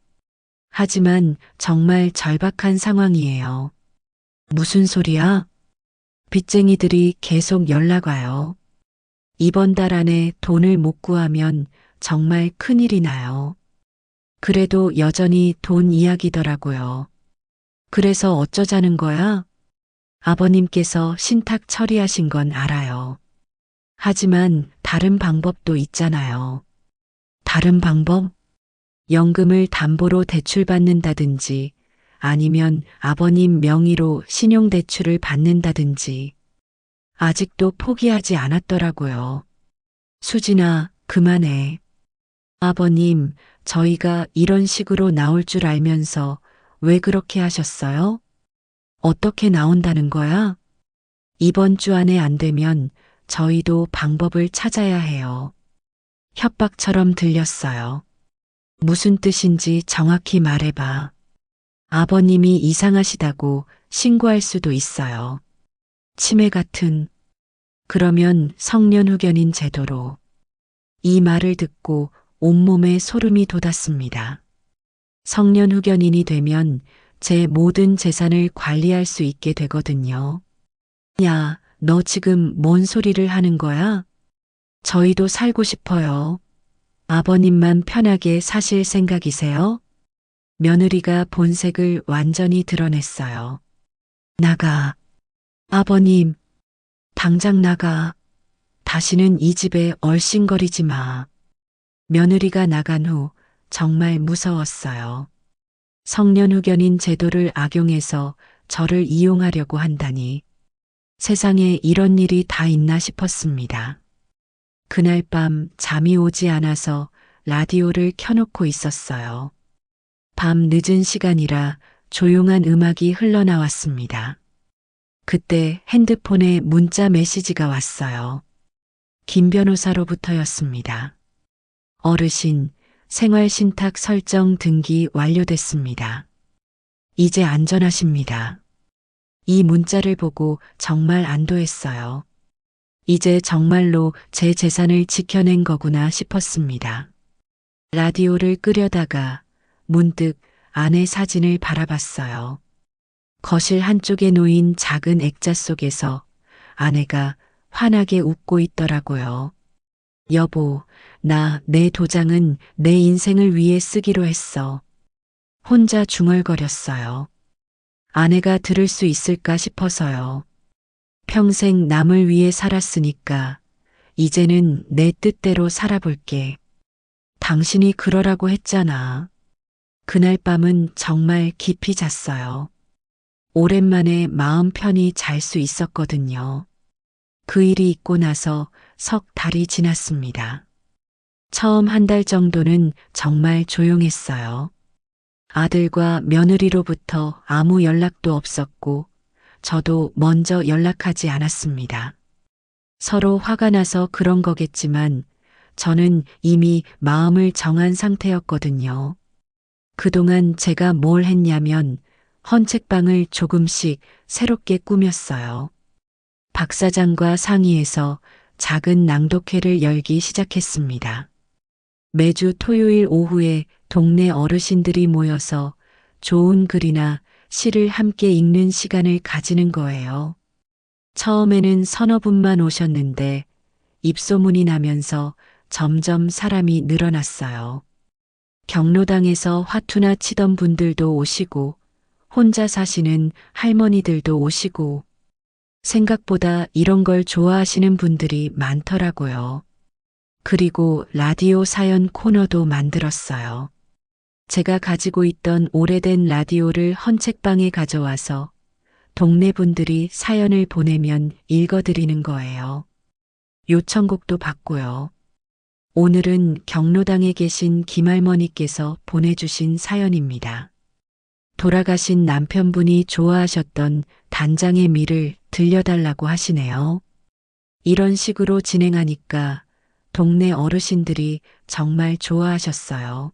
하지만 정말 절박한 상황이에요. 무슨 소리야? 빚쟁이들이 계속 연락 와요. 이번 달 안에 돈을 못 구하면 정말 큰일이 나요. 그래도 여전히 돈 이야기더라고요. 그래서 어쩌자는 거야? 아버님께서 신탁 처리하신 건 알아요. 하지만 다른 방법도 있잖아요. 다른 방법? 연금을 담보로 대출받는다든지 아니면 아버님 명의로 신용대출을 받는다든지. 아직도 포기하지 않았더라고요. 수진아, 그만해. 아버님, 저희가 이런 식으로 나올 줄 알면서 왜 그렇게 하셨어요? 어떻게 나온다는 거야? 이번 주 안에 안 되면 저희도 방법을 찾아야 해요. 협박처럼 들렸어요. 무슨 뜻인지 정확히 말해봐. 아버님이 이상하시다고 신고할 수도 있어요. 치매 같은. 그러면 성년후견인 제도로. 이 말을 듣고 온몸에 소름이 돋았습니다. 성년후견인이 되면 제 모든 재산을 관리할 수 있게 되거든요. 야, 너 지금 뭔 소리를 하는 거야? 저희도 살고 싶어요. 아버님만 편하게 사실 생각이세요? 며느리가 본색을 완전히 드러냈어요. 나가. 아버님, 당장 나가. 다시는 이 집에 얼씬거리지 마. 며느리가 나간 후 정말 무서웠어요. 성년후견인 제도를 악용해서 저를 이용하려고 한다니. 세상에 이런 일이 다 있나 싶었습니다. 그날 밤 잠이 오지 않아서 라디오를 켜놓고 있었어요. 밤 늦은 시간이라 조용한 음악이 흘러나왔습니다. 그때 핸드폰에 문자 메시지가 왔어요. 김 변호사로부터였습니다. 어르신, 생활신탁 설정 등기 완료됐습니다. 이제 안전하십니다. 이 문자를 보고 정말 안도했어요. 이제 정말로 제 재산을 지켜낸 거구나 싶었습니다. 라디오를 끄려다가 문득 아내 사진을 바라봤어요. 거실 한쪽에 놓인 작은 액자 속에서 아내가 환하게 웃고 있더라고요. 여보, 내 도장은 내 인생을 위해 쓰기로 했어. 혼자 중얼거렸어요. 아내가 들을 수 있을까 싶어서요. 평생 남을 위해 살았으니까 이제는 내 뜻대로 살아볼게. 당신이 그러라고 했잖아. 그날 밤은 정말 깊이 잤어요. 오랜만에 마음 편히 잘 수 있었거든요. 그 일이 있고 나서 석 달이 지났습니다. 처음 한 달 정도는 정말 조용했어요. 아들과 며느리로부터 아무 연락도 없었고, 저도 먼저 연락하지 않았습니다. 서로 화가 나서 그런 거겠지만, 저는 이미 마음을 정한 상태였거든요. 그동안 제가 뭘 했냐면, 헌책방을 조금씩 새롭게 꾸몄어요. 박 사장과 상의해서 작은 낭독회를 열기 시작했습니다. 매주 토요일 오후에 동네 어르신들이 모여서 좋은 글이나 시를 함께 읽는 시간을 가지는 거예요. 처음에는 서너 분만 오셨는데 입소문이 나면서 점점 사람이 늘어났어요. 경로당에서 화투나 치던 분들도 오시고 혼자 사시는 할머니들도 오시고 생각보다 이런 걸 좋아하시는 분들이 많더라고요. 그리고 라디오 사연 코너도 만들었어요. 제가 가지고 있던 오래된 라디오를 헌책방에 가져와서 동네 분들이 사연을 보내면 읽어드리는 거예요. 요청곡도 받고요. 오늘은 경로당에 계신 김할머니께서 보내주신 사연입니다. 돌아가신 남편분이 좋아하셨던 단장의 미를 들려달라고 하시네요. 이런 식으로 진행하니까 동네 어르신들이 정말 좋아하셨어요.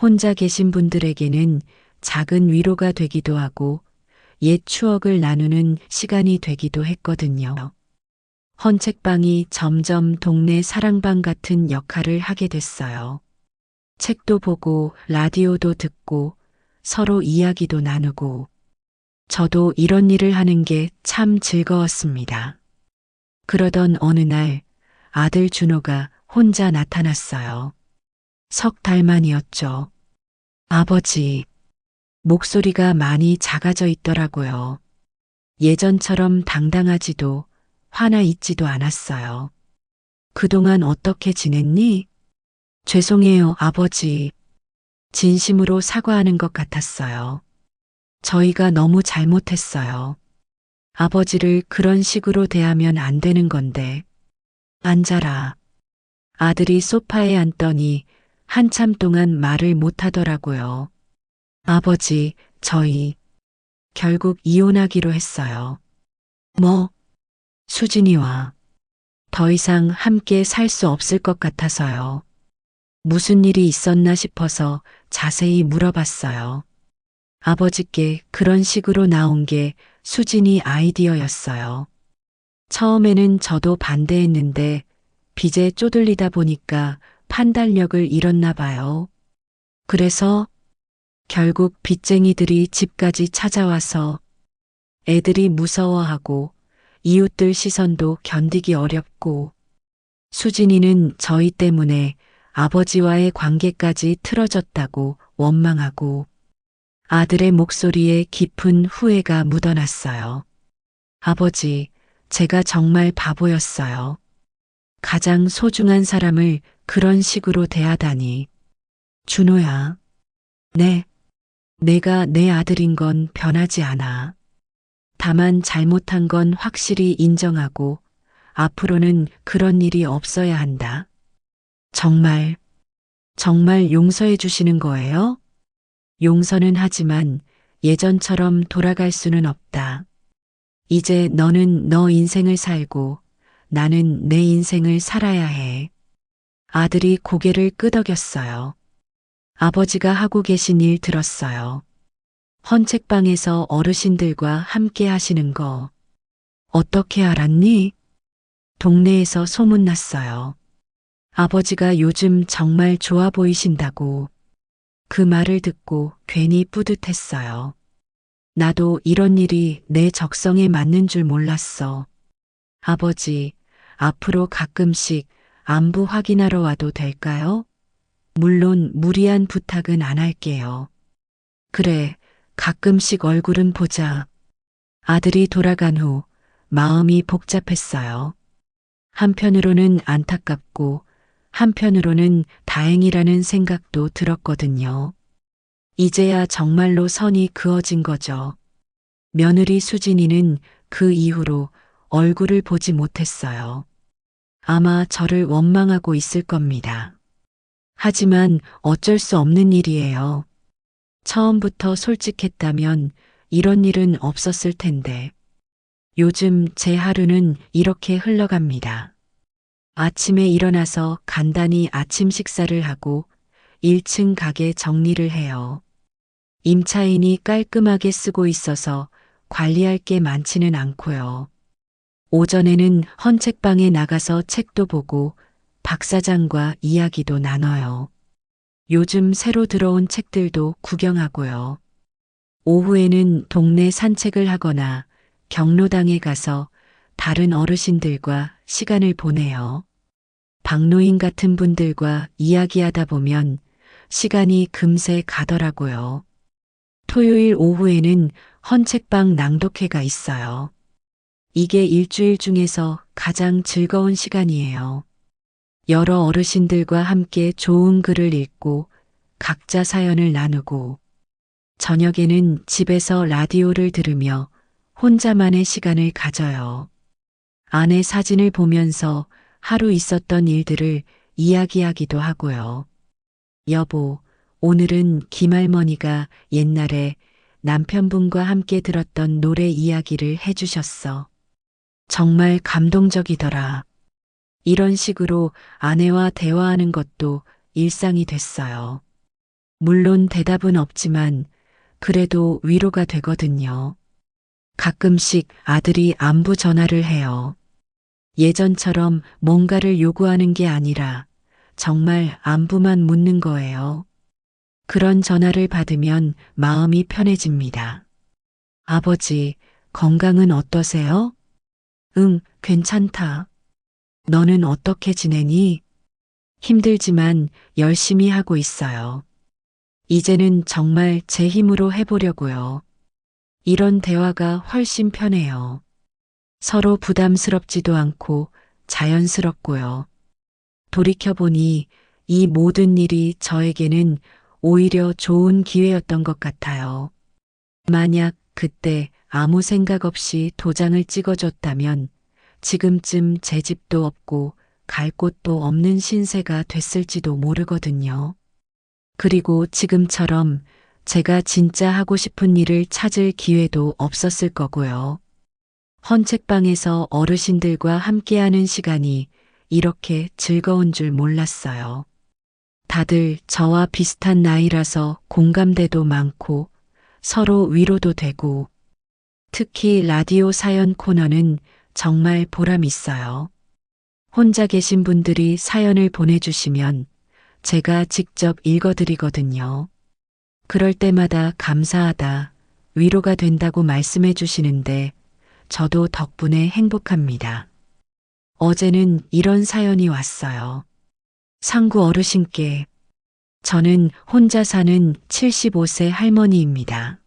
혼자 계신 분들에게는 작은 위로가 되기도 하고 옛 추억을 나누는 시간이 되기도 했거든요. 헌책방이 점점 동네 사랑방 같은 역할을 하게 됐어요. 책도 보고 라디오도 듣고 서로 이야기도 나누고 저도 이런 일을 하는 게 참 즐거웠습니다. 그러던 어느 날 아들 준호가 혼자 나타났어요. 석 달 만이었죠. 아버지, 목소리가 많이 작아져 있더라고요. 예전처럼 당당하지도 화나 있지도 않았어요. 그동안 어떻게 지냈니? 죄송해요, 아버지. 진심으로 사과하는 것 같았어요. 저희가 너무 잘못했어요. 아버지를 그런 식으로 대하면 안 되는 건데. 앉아라. 아들이 소파에 앉더니 한참 동안 말을 못 하더라고요. 아버지, 저희 결국 이혼하기로 했어요. 뭐? 수진이와 더 이상 함께 살 수 없을 것 같아서요. 무슨 일이 있었나 싶어서 자세히 물어봤어요. 아버지께 그런 식으로 나온 게 수진이 아이디어였어요. 처음에는 저도 반대했는데 빚에 쪼들리다 보니까 판단력을 잃었나 봐요. 그래서 결국 빚쟁이들이 집까지 찾아와서 애들이 무서워하고 이웃들 시선도 견디기 어렵고 수진이는 저희 때문에 아버지와의 관계까지 틀어졌다고 원망하고 아들의 목소리에 깊은 후회가 묻어났어요. 아버지, 제가 정말 바보였어요. 가장 소중한 사람을 그런 식으로 대하다니. 준호야. 네. 내가 내 아들인 건 변하지 않아. 다만 잘못한 건 확실히 인정하고 앞으로는 그런 일이 없어야 한다. 정말 용서해 주시는 거예요? 용서는 하지만 예전처럼 돌아갈 수는 없다. 이제 너는 너 인생을 살고 나는 내 인생을 살아야 해. 아들이 고개를 끄덕였어요. 아버지가 하고 계신 일 들었어요. 헌책방에서 어르신들과 함께 하시는 거. 어떻게 알았니? 동네에서 소문났어요. 아버지가 요즘 정말 좋아 보이신다고. 그 말을 듣고 괜히 뿌듯했어요. 나도 이런 일이 내 적성에 맞는 줄 몰랐어. 아버지, 앞으로 가끔씩 안부 확인하러 와도 될까요? 물론 무리한 부탁은 안 할게요. 그래, 가끔씩 얼굴은 보자. 아들이 돌아간 후 마음이 복잡했어요. 한편으로는 안타깝고 한편으로는 다행이라는 생각도 들었거든요. 이제야 정말로 선이 그어진 거죠. 며느리 수진이는 그 이후로 얼굴을 보지 못했어요. 아마 저를 원망하고 있을 겁니다. 하지만 어쩔 수 없는 일이에요. 처음부터 솔직했다면 이런 일은 없었을 텐데. 요즘 제 하루는 이렇게 흘러갑니다. 아침에 일어나서 간단히 아침 식사를 하고 1층 가게 정리를 해요. 임차인이 깔끔하게 쓰고 있어서 관리할 게 많지는 않고요. 오전에는 헌책방에 나가서 책도 보고 박 사장과 이야기도 나눠요. 요즘 새로 들어온 책들도 구경하고요. 오후에는 동네 산책을 하거나 경로당에 가서 다른 어르신들과 시간을 보내요. 박노인 같은 분들과 이야기하다 보면 시간이 금세 가더라고요. 토요일 오후에는 헌책방 낭독회가 있어요. 이게 일주일 중에서 가장 즐거운 시간이에요. 여러 어르신들과 함께 좋은 글을 읽고 각자 사연을 나누고 저녁에는 집에서 라디오를 들으며 혼자만의 시간을 가져요. 아내 사진을 보면서 하루 있었던 일들을 이야기하기도 하고요. 여보, 오늘은 김할머니가 옛날에 남편분과 함께 들었던 노래 이야기를 해주셨어. 정말 감동적이더라. 이런 식으로 아내와 대화하는 것도 일상이 됐어요. 물론 대답은 없지만 그래도 위로가 되거든요. 가끔씩 아들이 안부 전화를 해요. 예전처럼 뭔가를 요구하는 게 아니라 정말 안부만 묻는 거예요. 그런 전화를 받으면 마음이 편해집니다. 아버지, 건강은 어떠세요? 응, 괜찮다. 너는 어떻게 지내니? 힘들지만 열심히 하고 있어요. 이제는 정말 제 힘으로 해보려고요. 이런 대화가 훨씬 편해요. 서로 부담스럽지도 않고 자연스럽고요. 돌이켜보니 이 모든 일이 저에게는 오히려 좋은 기회였던 것 같아요. 만약 그때 아무 생각 없이 도장을 찍어줬다면 지금쯤 제 집도 없고 갈 곳도 없는 신세가 됐을지도 모르거든요. 그리고 지금처럼 제가 진짜 하고 싶은 일을 찾을 기회도 없었을 거고요. 헌책방에서 어르신들과 함께하는 시간이 이렇게 즐거운 줄 몰랐어요. 다들 저와 비슷한 나이라서 공감대도 많고 서로 위로도 되고 특히 라디오 사연 코너는 정말 보람 있어요. 혼자 계신 분들이 사연을 보내주시면 제가 직접 읽어드리거든요. 그럴 때마다 감사하다, 위로가 된다고 말씀해 주시는데 저도 덕분에 행복합니다. 어제는 이런 사연이 왔어요. 상구 어르신께 저는 혼자 사는 75세 할머니입니다.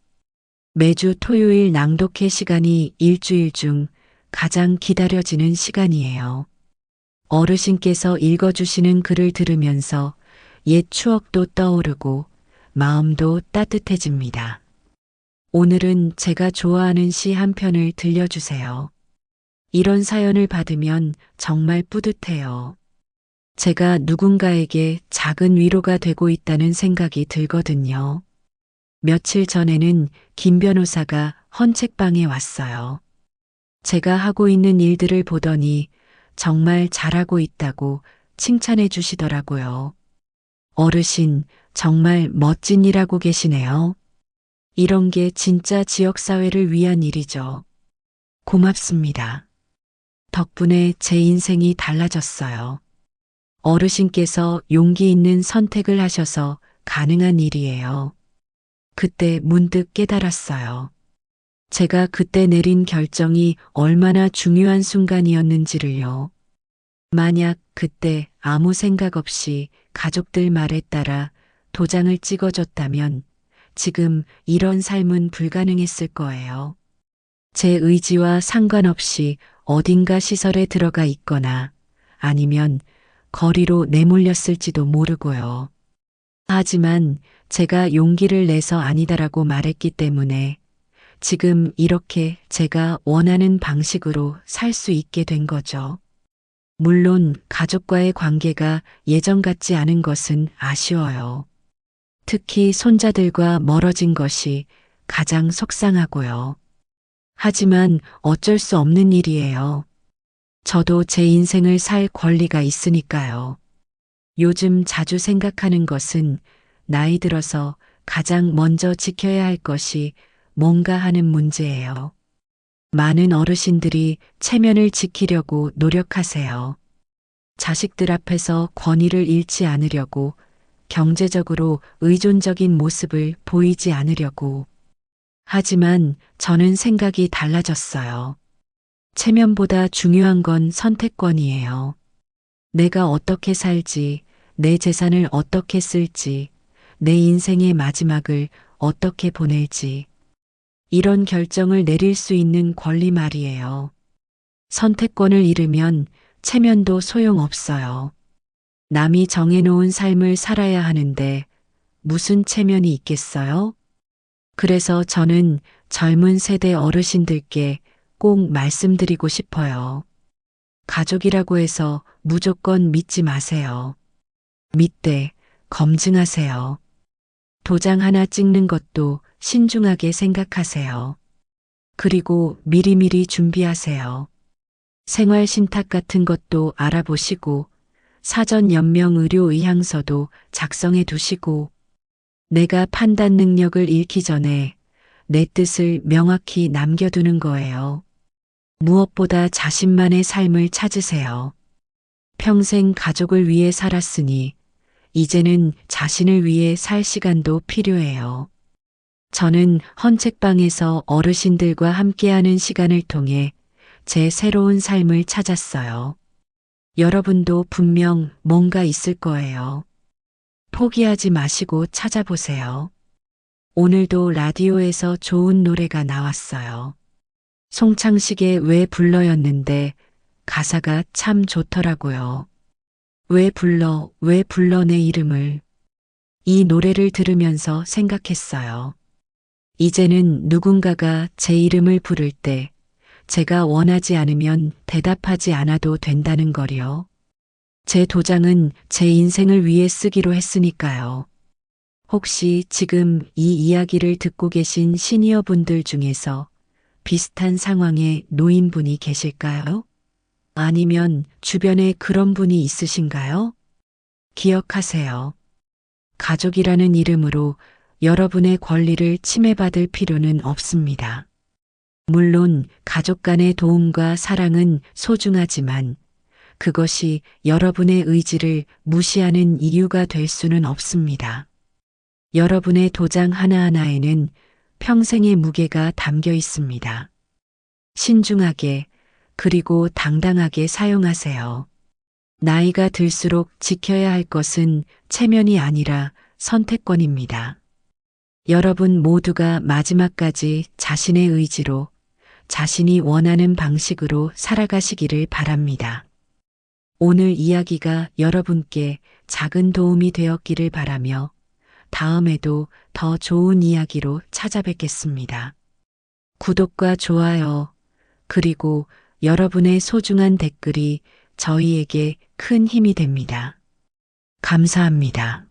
매주 토요일 낭독회 시간이 일주일 중 가장 기다려지는 시간이에요. 어르신께서 읽어주시는 글을 들으면서 옛 추억도 떠오르고 마음도 따뜻해집니다. 오늘은 제가 좋아하는 시 한 편을 들려주세요. 이런 사연을 받으면 정말 뿌듯해요. 제가 누군가에게 작은 위로가 되고 있다는 생각이 들거든요. 며칠 전에는 김 변호사가 헌책방에 왔어요. 제가 하고 있는 일들을 보더니 정말 잘하고 있다고 칭찬해 주시더라고요. 어르신, 정말 멋진 일 하고 계시네요. 이런 게 진짜 지역사회를 위한 일이죠. 고맙습니다. 덕분에 제 인생이 달라졌어요. 어르신께서 용기 있는 선택을 하셔서 가능한 일이에요. 그때 문득 깨달았어요. 제가 그때 내린 결정이 얼마나 중요한 순간이었는지를요. 만약 그때 아무 생각 없이 가족들 말에 따라 도장을 찍어줬다면 지금 이런 삶은 불가능했을 거예요. 제 의지와 상관없이 어딘가 시설에 들어가 있거나 아니면 거리로 내몰렸을지도 모르고요. 하지만 제가 용기를 내서 아니다라고 말했기 때문에 지금 이렇게 제가 원하는 방식으로 살 수 있게 된 거죠. 물론 가족과의 관계가 예전 같지 않은 것은 아쉬워요. 특히 손자들과 멀어진 것이 가장 속상하고요. 하지만 어쩔 수 없는 일이에요. 저도 제 인생을 살 권리가 있으니까요. 요즘 자주 생각하는 것은 나이 들어서 가장 먼저 지켜야 할 것이 뭔가 하는 문제예요. 많은 어르신들이 체면을 지키려고 노력하세요. 자식들 앞에서 권위를 잃지 않으려고, 경제적으로 의존적인 모습을 보이지 않으려고. 하지만 저는 생각이 달라졌어요. 체면보다 중요한 건 선택권이에요. 내가 어떻게 살지, 내 재산을 어떻게 쓸지, 내 인생의 마지막을 어떻게 보낼지. 이런 결정을 내릴 수 있는 권리 말이에요. 선택권을 잃으면 체면도 소용없어요. 남이 정해놓은 삶을 살아야 하는데 무슨 체면이 있겠어요? 그래서 저는 젊은 세대 어르신들께 꼭 말씀드리고 싶어요. 가족이라고 해서 무조건 믿지 마세요. 믿되 검증하세요. 도장 하나 찍는 것도 신중하게 생각하세요. 그리고 미리미리 준비하세요. 생활 신탁 같은 것도 알아보시고 사전 연명 의료 의향서도 작성해 두시고 내가 판단 능력을 잃기 전에 내 뜻을 명확히 남겨두는 거예요. 무엇보다 자신만의 삶을 찾으세요. 평생 가족을 위해 살았으니 이제는 자신을 위해 살 시간도 필요해요. 저는 헌책방에서 어르신들과 함께하는 시간을 통해 제 새로운 삶을 찾았어요. 여러분도 분명 뭔가 있을 거예요. 포기하지 마시고 찾아보세요. 오늘도 라디오에서 좋은 노래가 나왔어요. 송창식의 왜 불러였는데 가사가 참 좋더라고요. 왜 불러 내 이름을. 이 노래를 들으면서 생각했어요. 이제는 누군가가 제 이름을 부를 때 제가 원하지 않으면 대답하지 않아도 된다는 거요. 제 도장은 제 인생을 위해 쓰기로 했으니까요. 혹시 지금 이 이야기를 듣고 계신 시니어 분들 중에서 비슷한 상황에 놓인 분이 계실까요? 아니면 주변에 그런 분이 있으신가요? 기억하세요. 가족이라는 이름으로 여러분의 권리를 침해받을 필요는 없습니다. 물론 가족 간의 도움과 사랑은 소중하지만 그것이 여러분의 의지를 무시하는 이유가 될 수는 없습니다. 여러분의 도장 하나하나에는 평생의 무게가 담겨 있습니다. 신중하게 그리고 당당하게 사용하세요. 나이가 들수록 지켜야 할 것은 체면이 아니라 선택권입니다. 여러분 모두가 마지막까지 자신의 의지로 자신이 원하는 방식으로 살아가시기를 바랍니다. 오늘 이야기가 여러분께 작은 도움이 되었기를 바라며 다음에도 더 좋은 이야기로 찾아뵙겠습니다. 구독과 좋아요, 그리고 여러분의 소중한 댓글이 저희에게 큰 힘이 됩니다. 감사합니다.